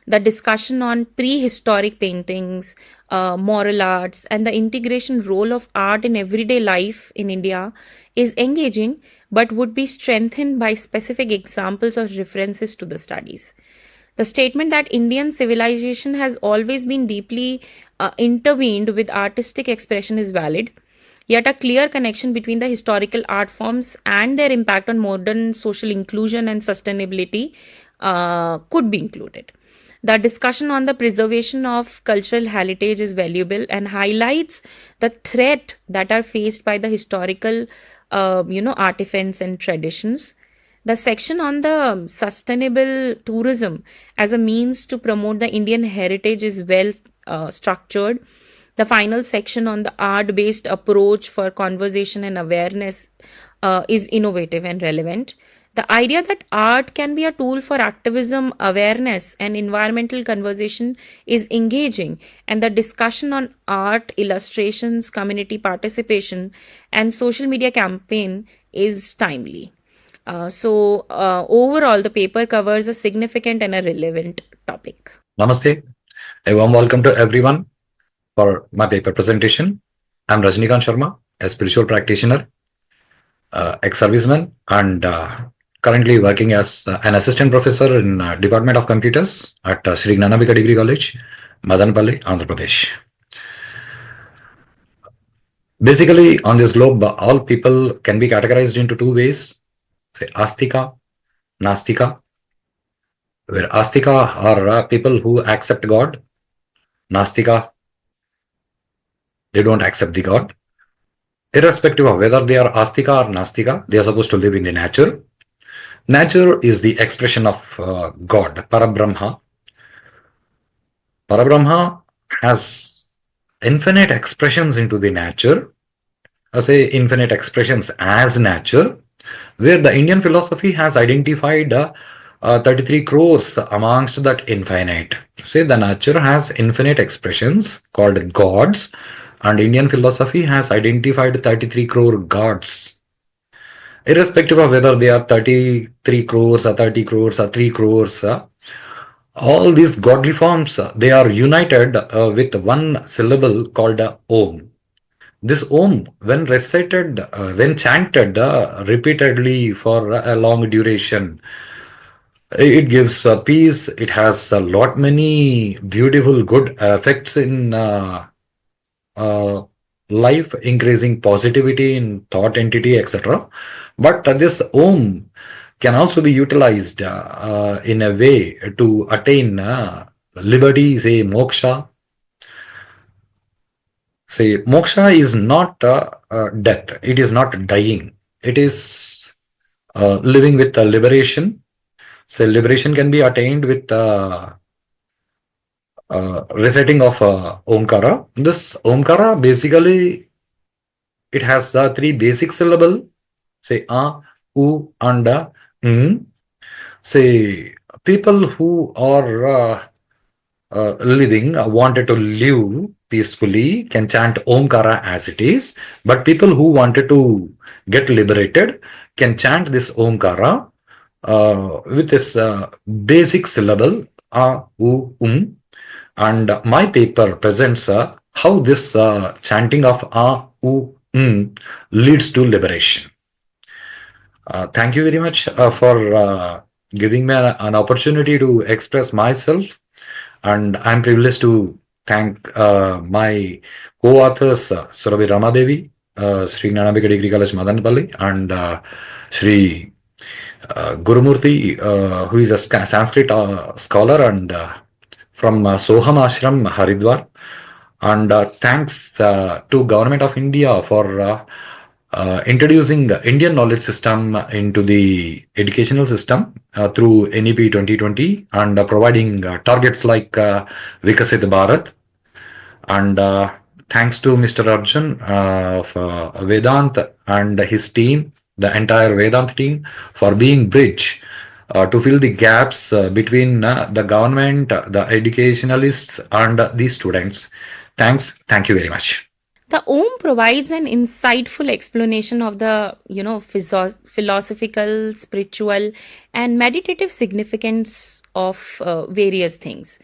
The discussion on prehistoric paintings, moral arts, and the integration role of art in everyday life in India is engaging, but would be strengthened by specific examples or references to the studies. The statement that Indian civilization has always been deeply intervened with artistic expression is valid, yet a clear connection between the historical art forms and their impact on modern social inclusion and sustainability could be included. The discussion on the preservation of cultural heritage is valuable and highlights the threat that are faced by the historical, artifacts and traditions. The section on the sustainable tourism as a means to promote the Indian heritage is well structured. The final section on the art-based approach for conversation and awareness is innovative and relevant. The idea that art can be a tool for activism, awareness, and environmental conversation is engaging, and the discussion on art, illustrations, community participation, and social media campaign is timely. Overall, the paper covers a significant and a relevant topic. Namaste. A warm welcome to everyone for my paper presentation. I'm Rajani Kanth, a spiritual practitioner, ex-serviceman, and currently working as an assistant professor in Department of Computers at Sri Gnanabika Degree College, Madanpalli, Andhra Pradesh. Basically, on this globe, all people can be categorized into two ways, say Astika, Nastika, where Astika are people who accept God, Nastika, they don't accept the God. Irrespective of whether they are Astika or Nastika, they are supposed to live in the nature. Nature is the expression of God, Parabrahma. Parabrahma has infinite expressions into the nature, I say infinite expressions as nature, where the Indian philosophy has identified 33 crores amongst that infinite. Say the nature has infinite expressions called gods, and Indian philosophy has identified 33 crore gods. irrespective of whether they are 33 crores or 30 crores or 3 crores. All these godly forms, they are united with one syllable called Om. This Om, when recited, when chanted repeatedly for a long duration, it gives peace. It has a lot many beautiful good effects in uh, life, increasing positivity in thought entity, etc. But this Om can also be utilized in a way to attain liberty, say moksha. Say moksha is not death. It is not dying. It is living with liberation. So liberation can be attained with reciting of Omkara. This Omkara basically it has three basic syllable. Say a, u, and n. Say people who are living wanted to live peacefully can chant Omkara as it is, but people who wanted to get liberated can chant this Omkara with this basic syllable a, u, and my paper presents how this chanting of a, u, leads to liberation. Thank you very much for giving me an opportunity to express myself, and I'm privileged to thank my co-authors Surabhi Ramadevi, Sri Nanabeka Degree College Madanpalli, and Sri Gurumurthy, who is a Sanskrit scholar and from Soham Ashram, Haridwar. And thanks to Government of India for introducing the Indian knowledge system into the educational system through NEP 2020 and providing targets like Viksit Bharat. And thanks to Mr. Arjun of Vedant and his team, the entire Vedant team, for being bridge to fill the gaps between the government, the educationalists, and the students. Thanks. Thank you very much. The Om provides an insightful explanation of the, philosophical, spiritual, and meditative significance of various things.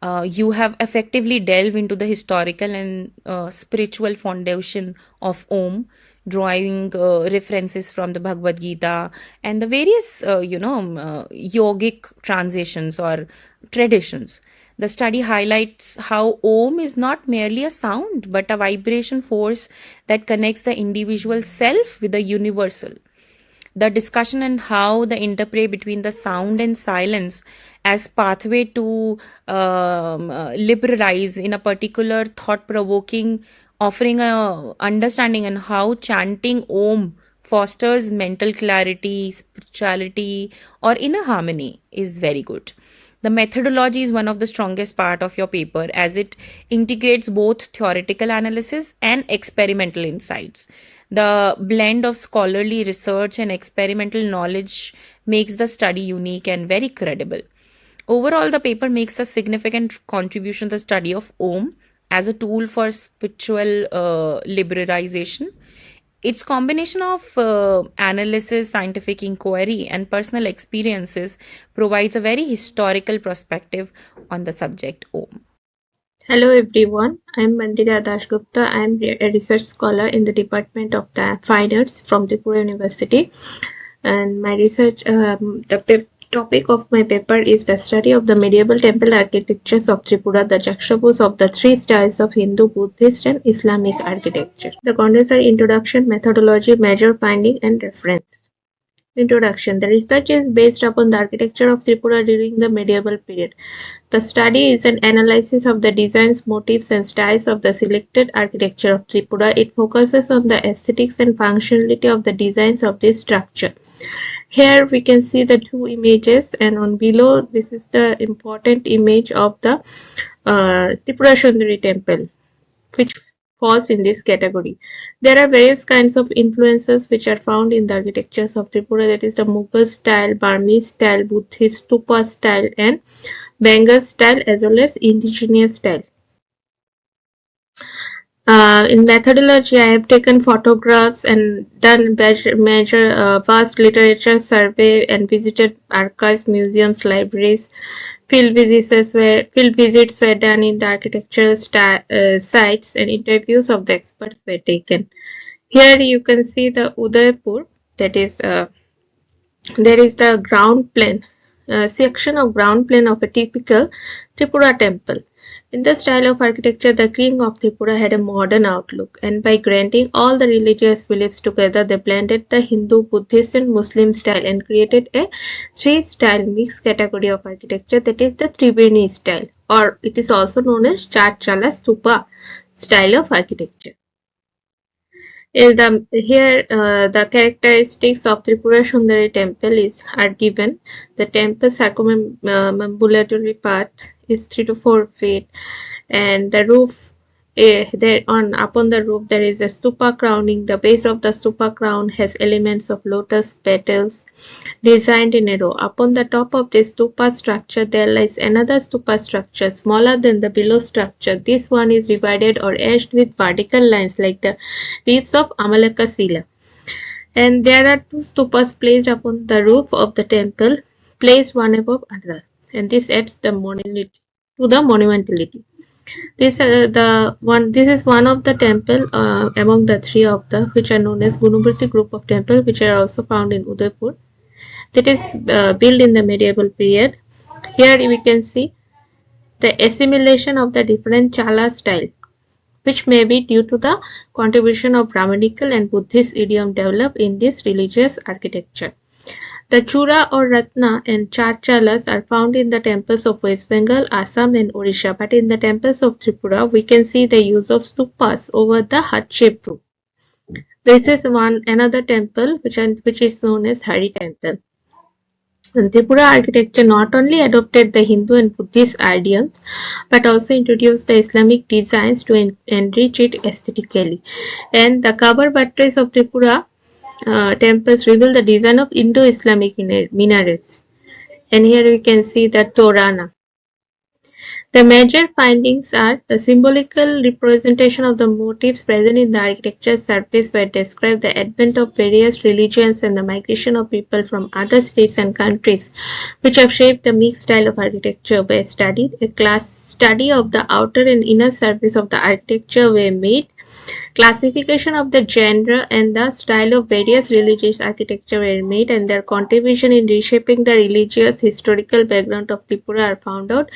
You have effectively delved into the historical and spiritual foundation of Om, drawing references from the Bhagavad Gita and the various, yogic transitions or traditions. The study highlights how Om is not merely a sound, but a vibration force that connects the individual self with the universal. The discussion on how the interplay between the sound and silence as pathway to liberalize in a particular thought-provoking, offering a understanding on how chanting Om fosters mental clarity, spirituality, or inner harmony is very good. The methodology is one of the strongest part of your paper as it integrates both theoretical analysis and experimental insights. The blend of scholarly research and experimental knowledge makes the study unique and very credible. Overall, the paper makes a significant contribution to the study of Om as a tool for spiritual liberalization. Its combination of analysis, scientific inquiry, and personal experiences provides a very historical perspective on the subject Om. Hello everyone, I am Mandira Dasgupta. I am a research scholar in the Department of the Fine Arts from Tripura University. And my research, the topic of my paper is the study of the medieval temple architectures of Tripura, the juxtapose of the three styles of Hindu, Buddhist and Islamic architecture. The contents are introduction, methodology, major finding and reference. Introduction. The research is based upon the architecture of Tripura during the medieval period. The study is an analysis of the designs, motifs and styles of the selected architecture of Tripura. It focuses on the aesthetics and functionality of the designs of this structure. Here we can see the two images, and on below this is the important image of the Tripura Sundari temple, which falls in this category. There are various kinds of influences which are found in the architectures of Tripura, that is the Mughal style, Burmese style, Buddhist stupa style and Bengal style as well as indigenous style. In methodology, I have taken photographs and done vast literature survey and visited archives, museums, libraries. Field visits were done in the architectural sites, and interviews of the experts were taken. Here you can see the Udaipur, that is, there is the ground plane, section of ground plane of a typical Tripura temple. In the style of architecture, the king of Tripura had a modern outlook, and by granting all the religious beliefs together, they blended the Hindu, Buddhist, and Muslim style and created a three-style mixed category of architecture, that is the Triveni style, or it is also known as Charchala Stupa style of architecture. The characteristics of Tripura Sundari temple are given. The temple circumambulatory part is 3 to 4 feet, and the roof, upon the roof there is a stupa crowning. The base of the stupa crown has elements of lotus petals designed in a row. Upon the top of this stupa structure there lies another stupa structure smaller than the below structure. This one is divided or edged with vertical lines like the reefs of Amalaka Sila. And there are two stupas placed upon the roof of the temple, placed one above another, and this adds the monumentality. This is one of the temple among the three of the which are known as Gunubhriti group of temple, which are also found in Udaipur. That is built in the medieval period. Here we can see the assimilation of the different Chala style, which may be due to the contribution of Brahmanical and Buddhist idiom developed in this religious architecture. The Chura or Ratna and Charchalas are found in the temples of West Bengal, Assam and Odisha, but in the temples of Tripura we can see the use of stupas over the hut-shaped roof. This is another temple which is known as Hari Temple. And Tripura architecture not only adopted the Hindu and Buddhist idioms but also introduced the Islamic designs to enrich it aesthetically. And the cover buttress of Tripura temples reveal the design of Indo-Islamic minarets. And here we can see the Torana. The major findings are the symbolical representation of the motifs present in the architectural surface where describe the advent of various religions and the migration of people from other states and countries which have shaped the mixed style of architecture were studied. A class study of the outer and inner surface of the architecture were made. Classification of the genre and the style of various religious architecture were made, and their contribution in reshaping the religious historical background of Tripura are found out.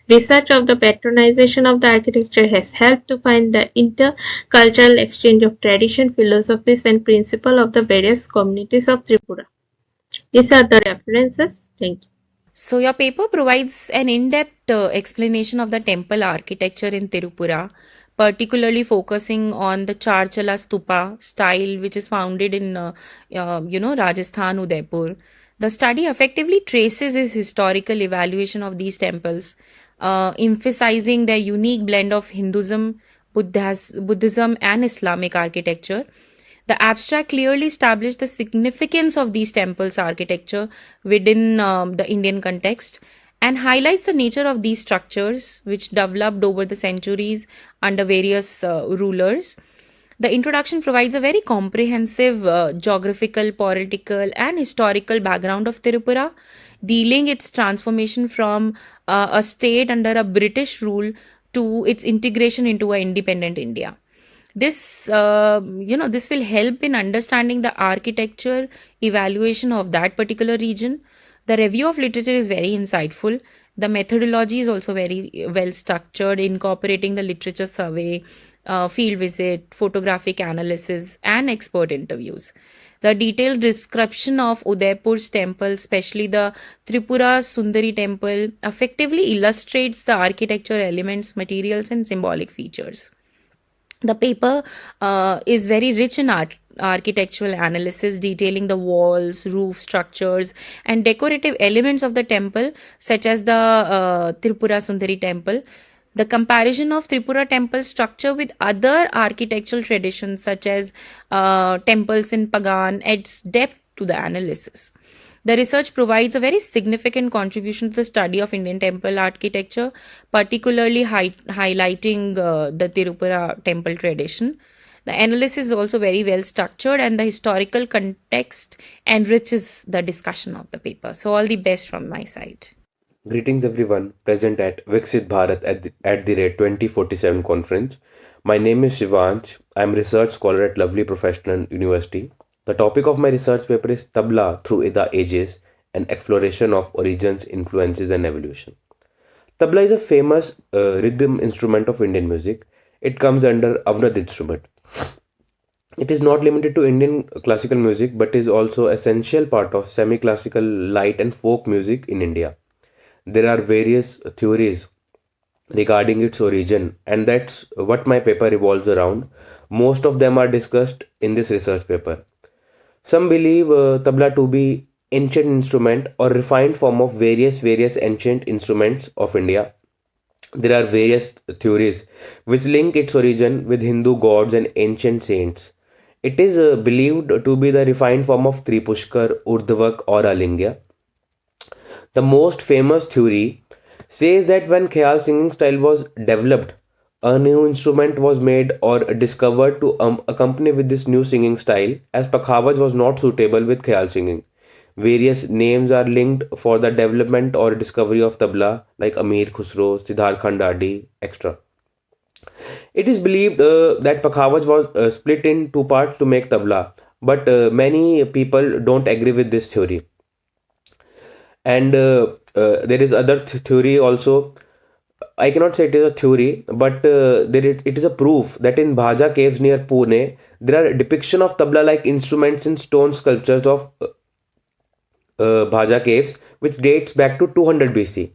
Research of the patronization of the architecture has helped to find the intercultural exchange of tradition, philosophies and principles of the various communities of Tripura. These are the references. Thank you. So your paper provides an in-depth explanation of the temple architecture in Tirupura, particularly focusing on the Charchala Stupa style, which is founded in, Rajasthan, Udaipur. The study effectively traces its historical evaluation of these temples, emphasizing their unique blend of Hinduism, Buddhism, and Islamic architecture. The abstract clearly established the significance of these temples' architecture within the Indian context and highlights the nature of these structures, which developed over the centuries under various rulers. The introduction provides a very comprehensive geographical, political, and historical background of Tirupura, dealing its transformation from a state under a British rule to its integration into an independent India. This will help in understanding the architecture evaluation of that particular region. The review of literature is very insightful. The methodology is also very well structured, incorporating the literature survey, field visit, photographic analysis, and expert interviews. The detailed description of Udaipur's temple, especially the Tripura Sundari temple, effectively illustrates the architecture elements, materials, and symbolic features. The paper is very rich in architectural analysis, detailing the walls, roof structures, and decorative elements of the temple, such as the Tripura Sundari temple. The comparison of Tripura temple structure with other architectural traditions, such as temples in Pagan, adds depth to the analysis. The research provides a very significant contribution to the study of Indian temple architecture, particularly highlighting the Tirupura temple tradition. The analysis is also very well structured, and the historical context enriches the discussion of the paper. So all the best from my side. Greetings everyone present at Viksit Bharat at the rate 2047 conference. My name is Shivansh. I am research scholar at Lovely Professional University. The topic of my research paper is Tabla through the ages, an exploration of origins, influences and evolution. Tabla is a famous rhythm instrument of Indian music. It comes under Avnad instrument. It is not limited to Indian classical music but is also essential part of semi-classical, light and folk music in India. There are various theories regarding its origin, and that's what my paper revolves around. Most of them are discussed in this research paper. Some believe tabla to be ancient instrument or refined form of various ancient instruments of India. There are various theories which link its origin with Hindu gods and ancient saints. It is believed to be the refined form of Tripushkar, Urdhvak or Alingya. The most famous theory says that when Khyal singing style was developed, a new instrument was made or discovered to accompany with this new singing style, as Pakhawaj was not suitable with Khyal singing. Various names are linked for the development or discovery of tabla like Amir Khusro, Siddharth Khandadi, etc. It is believed that Pakhawaj was split in two parts to make tabla, but many people don't agree with this theory. And there is other theory also. I cannot say it is a theory, but it is a proof that in Bhaja caves near Pune, there are depiction of tabla-like instruments in stone sculptures of Bhaja caves, which dates back to 200 BC,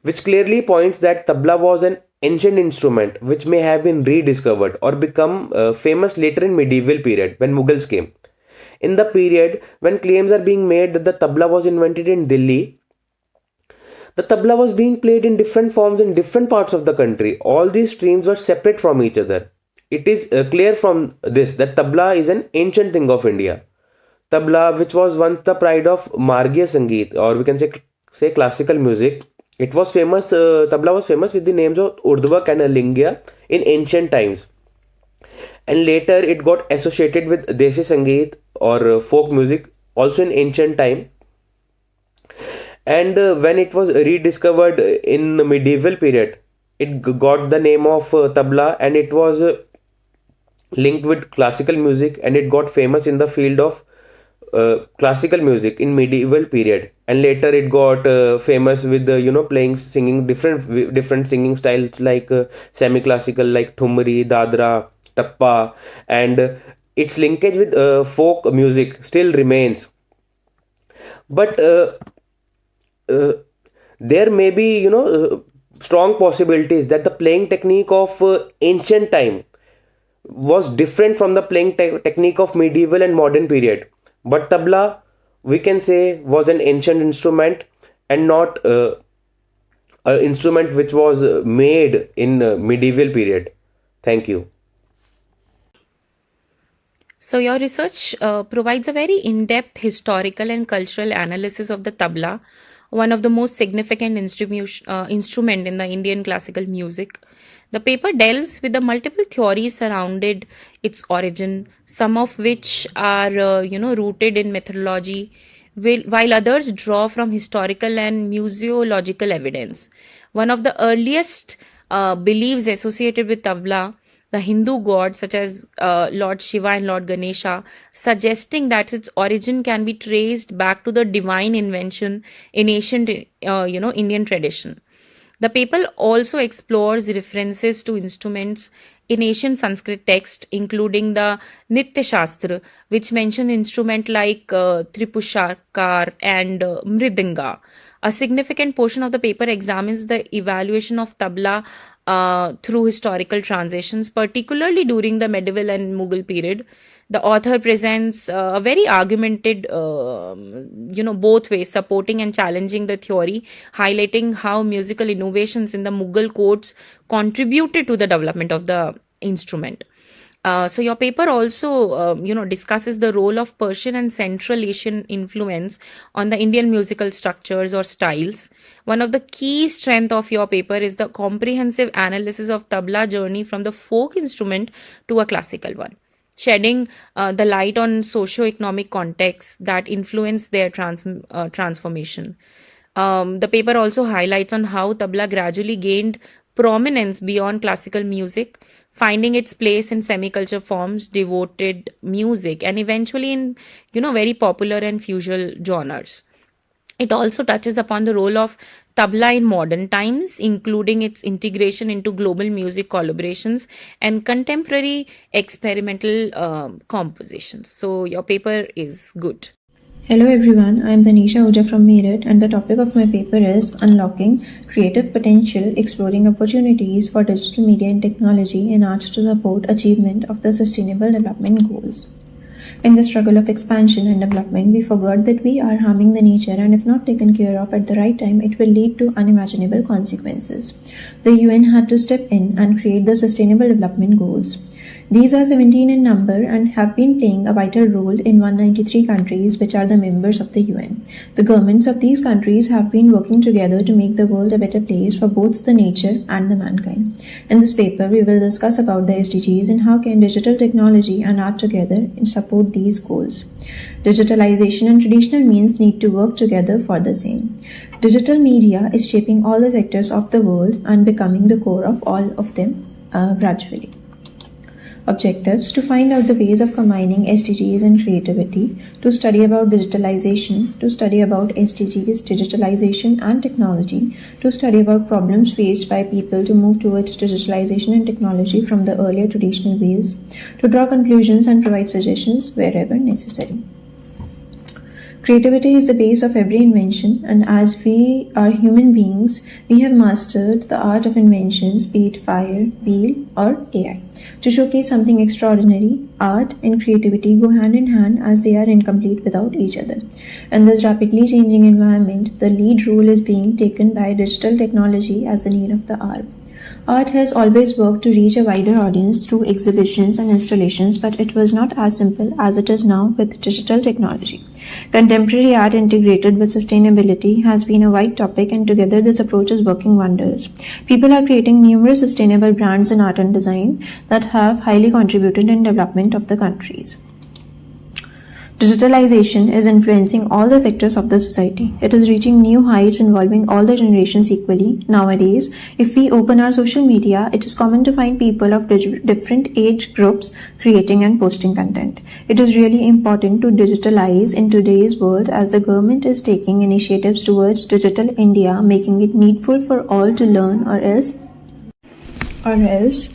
which clearly points that tabla was an ancient instrument which may have been rediscovered or become famous later in medieval period when Mughals came. In the period when claims are being made that the tabla was invented in Delhi, the tabla was being played in different forms in different parts of the country. All these streams were separate from each other. It is clear from this that tabla is an ancient thing of India. Tabla, which was once the pride of Margiya Sangeet, or we can say classical music, it was famous. Tabla was famous with the names of Urdhvak and Alingya in ancient times, and later it got associated with Desi Sangeet or folk music also in ancient time. And when it was rediscovered in the medieval period, it got the name of tabla, and it was linked with classical music, and it got famous in the field of classical music in medieval period. And later it got famous with singing different singing styles like semi-classical like Thumri, Dadra, Tappa, and its linkage with folk music still remains. But there may be strong possibilities that the playing technique of ancient time was different from the playing technique of medieval and modern period. But tabla, we can say, was an ancient instrument and not an instrument which was made in medieval period. Thank you. So your research provides a very in-depth historical and cultural analysis of the tabla, one of the most significant instrument in the Indian classical music. The paper delves with the multiple theories surrounded its origin, some of which are rooted in methodology, while others draw from historical and museological evidence. One of the earliest beliefs associated with tabla, the Hindu gods such as Lord Shiva and Lord Ganesha, suggesting that its origin can be traced back to the divine invention in ancient Indian tradition. The paper also explores references to instruments in ancient Sanskrit text, including the Nitya Shastra, which mention instruments like Tripushakar and Mridanga. A significant portion of the paper examines the evaluation of tabla through historical transitions, particularly during the medieval and Mughal period. The author presents a very argumented, both ways, supporting and challenging the theory, highlighting how musical innovations in the Mughal courts contributed to the development of the instrument. So your paper also, discusses the role of Persian and Central Asian influence on the Indian musical structures or styles. One of the key strength of your paper is the comprehensive analysis of tabla journey from the folk instrument to a classical one, shedding the light on socio-economic contexts that influence their transformation. The paper also highlights on how tabla gradually gained prominence beyond classical music, finding its place in semi-culture forms, devoted music, and eventually in, very popular and fusion genres. It also touches upon the role of tabla in modern times, including its integration into global music collaborations and contemporary experimental compositions. So your paper is good. Hello everyone, I am Tanisha Ahuja from Meerut, and the topic of my paper is Unlocking Creative Potential, Exploring Opportunities for Digital Media and Technology in Arts to Support Achievement of the Sustainable Development Goals. In the struggle of expansion and development, we forgot that we are harming the nature, and if not taken care of at the right time, it will lead to unimaginable consequences. The UN had to step in and create the Sustainable Development Goals. These are 17 in number and have been playing a vital role in 193 countries which are the members of the UN. The governments of these countries have been working together to make the world a better place for both the nature and the mankind. In this paper, we will discuss about the SDGs and how can digital technology and art together support these goals. Digitalization and traditional means need to work together for the same. Digital media is shaping all the sectors of the world and becoming the core of all of them gradually. Objectives: to find out the ways of combining SDGs and creativity, to study about digitalization, to study about SDGs, digitalization and technology, to study about problems faced by people to move towards digitalization and technology from the earlier traditional ways, to draw conclusions and provide suggestions wherever necessary. Creativity is the base of every invention, and as we are human beings, we have mastered the art of inventions, be it fire, wheel, or AI. To showcase something extraordinary, art and creativity go hand in hand as they are incomplete without each other. In this rapidly changing environment, the lead role is being taken by digital technology as the need of the hour. Art has always worked to reach a wider audience through exhibitions and installations, but it was not as simple as it is now with digital technology. Contemporary art integrated with sustainability has been a wide topic, and together this approach is working wonders. People are creating numerous sustainable brands in art and design that have highly contributed in development of the countries. Digitalization is influencing all the sectors of the society. It is reaching new heights involving all the generations equally. Nowadays, if we open our social media, it is common to find people of different age groups creating and posting content. It is really important to digitalize in today's world, as the government is taking initiatives towards Digital India, making it needful for all to learn, or else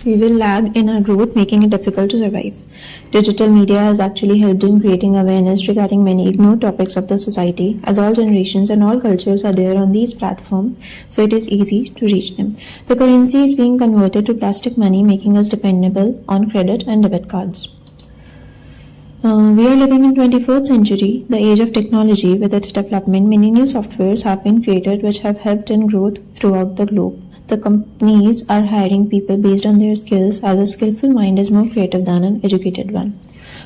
we will lag in our growth, making it difficult to survive. Digital media has actually helped in creating awareness regarding many ignored topics of the society, as all generations and all cultures are there on these platforms, so it is easy to reach them. The currency is being converted to plastic money, making us dependable on credit and debit cards. We are living in 21st century, the age of technology. With its development, many new softwares have been created which have helped in growth throughout the globe. The companies are hiring people based on their skills, as a skillful mind is more creative than an educated one.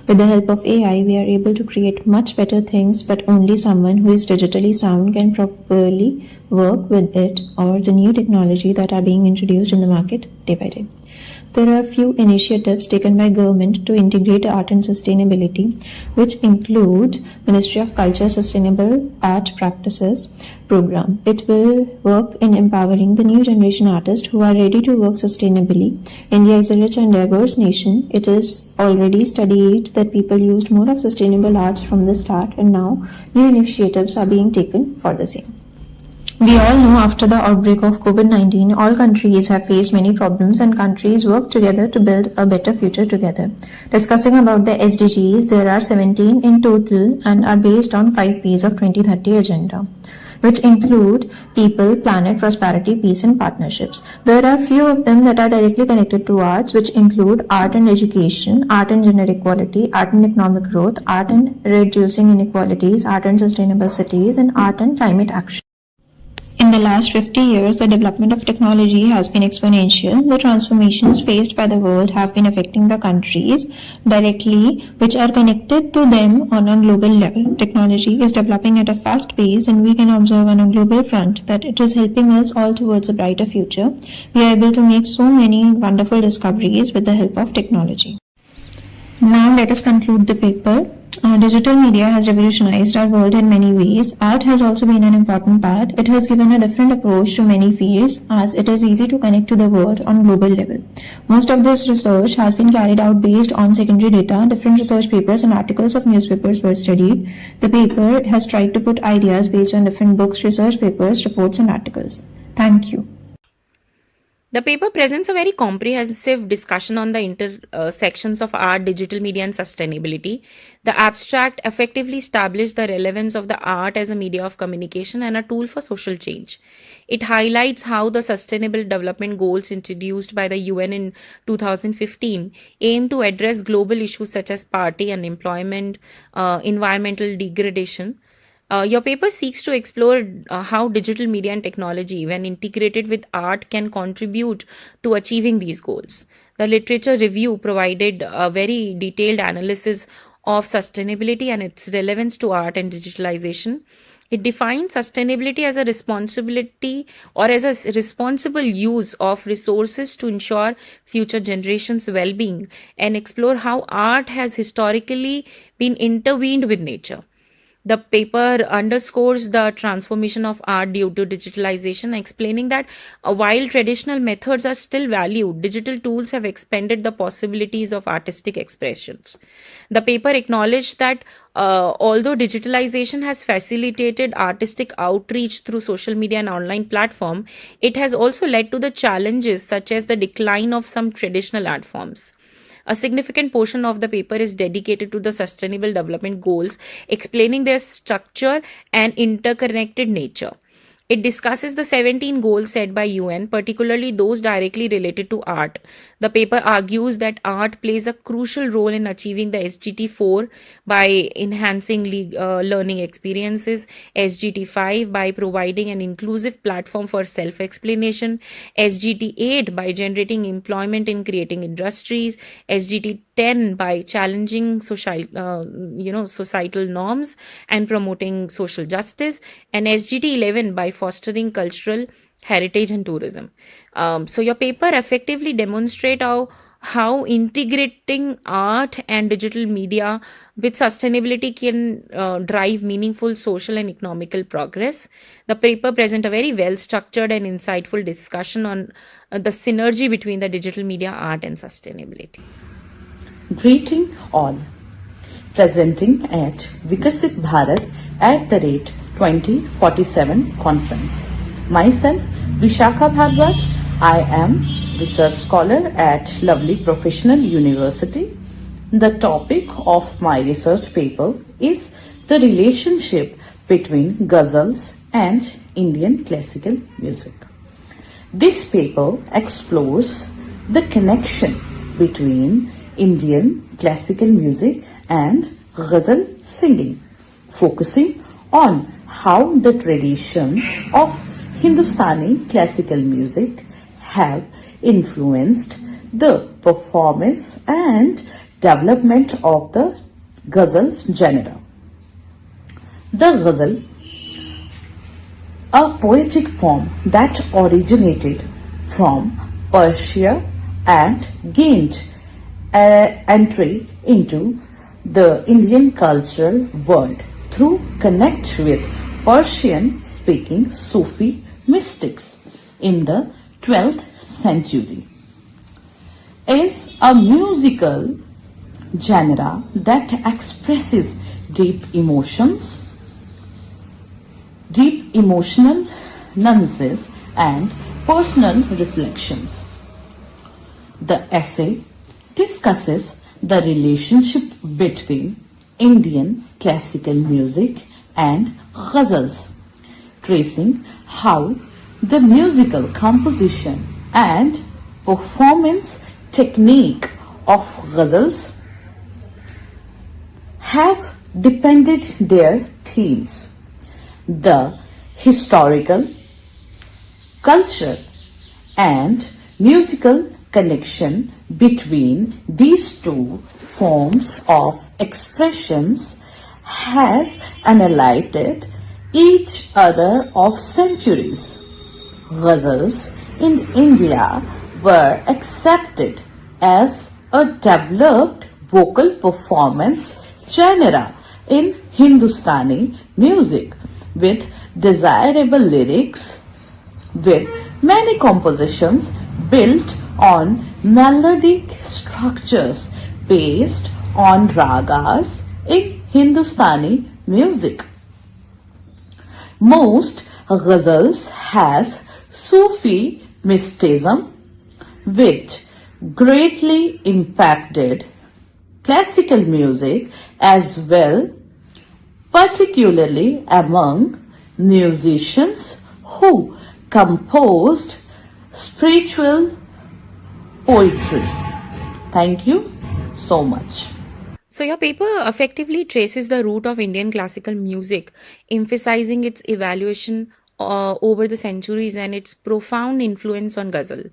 With the help of AI, we are able to create much better things, but only someone who is digitally sound can properly work with it or the new technology that are being introduced in the market day by day. There are few initiatives taken by government to integrate art and sustainability, which include Ministry of Culture Sustainable Art Practices program. It will work in empowering the new generation artists who are ready to work sustainably. India is a rich and diverse nation. It is already studied that people used more of sustainable arts from the start, and now new initiatives are being taken for the same. We all know after the outbreak of COVID-19, all countries have faced many problems, and countries work together to build a better future together. Discussing about the SDGs, there are 17 in total and are based on 5 Ps of 2030 agenda, which include people, planet, prosperity, peace and partnerships. There are few of them that are directly connected to arts, which include art and education, art and gender equality, art and economic growth, art and reducing inequalities, art and sustainable cities, and art and climate action. In the last 50 years, the development of technology has been exponential. The transformations faced by the world have been affecting the countries directly, which are connected to them on a global level. Technology is developing at a fast pace, and we can observe on a global front that it is helping us all towards a brighter future. We are able to make so many wonderful discoveries with the help of technology. Now let us conclude the paper. Digital media has revolutionized our world in many ways. Art has also been an important part. It has given a different approach to many fields, as it is easy to connect to the world on global level. Most of this research has been carried out based on secondary data. Different research papers and articles of newspapers were studied. The paper has tried to put ideas based on different books, research papers, reports and articles. Thank you. The paper presents a very comprehensive discussion on the intersections of art, digital media, and sustainability. The abstract effectively established the relevance of the art as a media of communication and a tool for social change. It highlights how the Sustainable Development Goals introduced by the UN in 2015 aim to address global issues such as poverty, unemployment, environmental degradation. Your paper seeks to explore how digital media and technology, when integrated with art, can contribute to achieving these goals. The literature review provided a very detailed analysis of sustainability and its relevance to art and digitalization. It defines sustainability as a responsibility or as a responsible use of resources to ensure future generations' well-being, and explore how art has historically been intervened with nature. The paper underscores the transformation of art due to digitalization, explaining that while traditional methods are still valued, digital tools have expanded the possibilities of artistic expressions. The paper acknowledged that although digitalization has facilitated artistic outreach through social media and online platform, it has also led to the challenges such as the decline of some traditional art forms. A significant portion of the paper is dedicated to the Sustainable Development Goals, explaining their structure and interconnected nature. It discusses the 17 goals set by UN, particularly those directly related to art. The paper argues that art plays a crucial role in achieving the SDG 4 by enhancing learning experiences, SDG 5 by providing an inclusive platform for self-explanation, SDG 8 by generating employment in creating industries, SDG 10 by challenging societal norms and promoting social justice, and SDG 11 by fostering cultural heritage and tourism. So your paper effectively demonstrate how integrating art and digital media with sustainability can drive meaningful social and economical progress. The paper presents a very well-structured and insightful discussion on the synergy between the digital media, art and sustainability. Greeting all. Presenting at Viksit Bharat at the rate 2047 conference. Myself, Vishakha Bhardwaj. I am research scholar at Lovely Professional University. The topic of my research paper is the relationship between ghazals and Indian classical music. This paper explores the connection between Indian classical music and ghazal singing, focusing on how the traditions of Hindustani classical music have influenced the performance and development of the ghazal genre. The ghazal, a poetic form that originated from Persia and gained entry into the Indian cultural world through connect with Persian-speaking Sufi mystics in the 12th century, is a musical genre that expresses deep emotions, deep emotional nuances and personal reflections. The essay discusses the relationship between Indian classical music and ghazals, tracing how the musical composition and performance technique of ghazals have depended their themes, the historical, culture and musical connection between these two forms of expressions has annihilated each other of centuries. Ghazals in India were accepted as a developed vocal performance genre in Hindustani music with desirable lyrics, with many compositions built on melodic structures based on ragas in Hindustani music. Most ghazals has Sufi mysticism, which greatly impacted classical music as well, particularly among musicians who composed spiritual poetry. Thank you so much. So your paper effectively traces the root of Indian classical music, emphasizing its evaluation over the centuries and its profound influence on ghazal.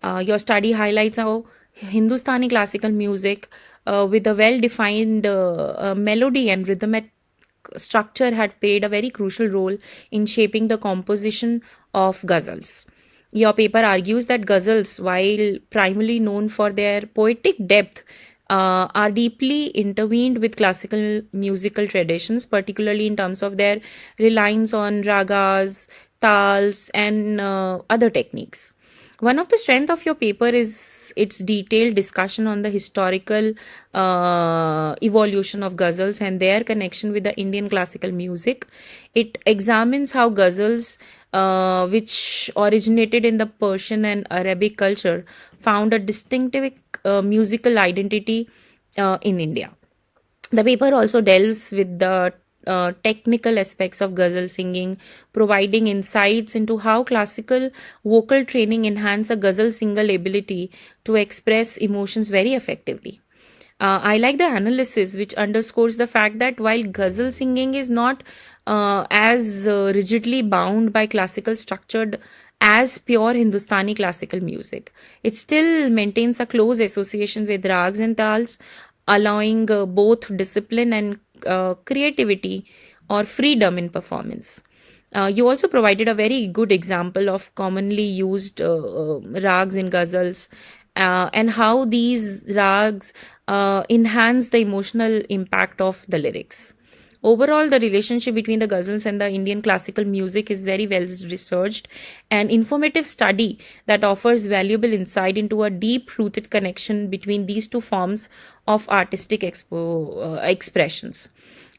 Your study highlights how Hindustani classical music, with a well-defined melody and rhythmic structure, had played a very crucial role in shaping the composition of ghazals. Your paper argues that ghazals, while primarily known for their poetic depth, are deeply intertwined with classical musical traditions, particularly in terms of their reliance on ragas, tals, and other techniques. One of the strengths of your paper is its detailed discussion on the historical evolution of ghazals and their connection with the Indian classical music. It examines how ghazals, which originated in the Persian and Arabic culture, found a distinctive musical identity in India. The paper also delves with the technical aspects of ghazal singing, providing insights into how classical vocal training enhance a ghazal singer ability to express emotions very effectively. I like the analysis, which underscores the fact that while ghazal singing is not as rigidly bound by classical structured as pure Hindustani classical music, it still maintains a close association with rags and tals, allowing both discipline and creativity or freedom in performance. You also provided a very good example of commonly used rags in ghazals and how these rags enhance the emotional impact of the lyrics. Overall, the relationship between the ghazals and the Indian classical music is very well researched and informative study that offers valuable insight into a deep-rooted connection between these two forms of artistic expressions.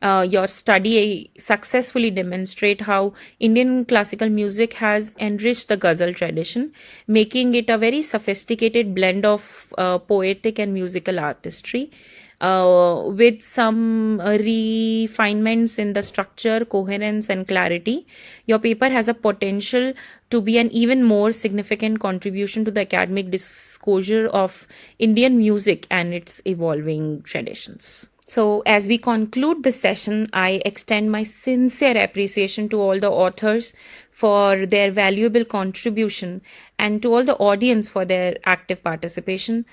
Your study successfully demonstrates how Indian classical music has enriched the ghazal tradition, making it a very sophisticated blend of poetic and musical artistry. With some refinements in the structure, coherence, and clarity. Your paper has a potential to be an even more significant contribution to the academic disclosure of Indian music and its evolving traditions. So, as we conclude this session, I extend my sincere appreciation to all the authors for their valuable contribution and to all the audience for their active participation.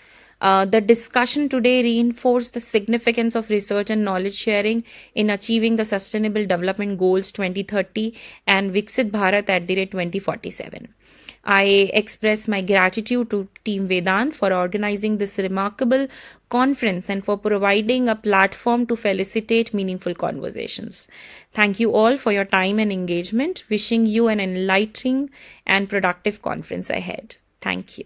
The discussion today reinforced the significance of research and knowledge sharing in achieving the Sustainable Development Goals 2030 and Viksit Bharat at the rate 2047. I express my gratitude to Team Vedant for organizing this remarkable conference and for providing a platform to facilitate meaningful conversations. Thank you all for your time and engagement. Wishing you an enlightening and productive conference ahead. Thank you.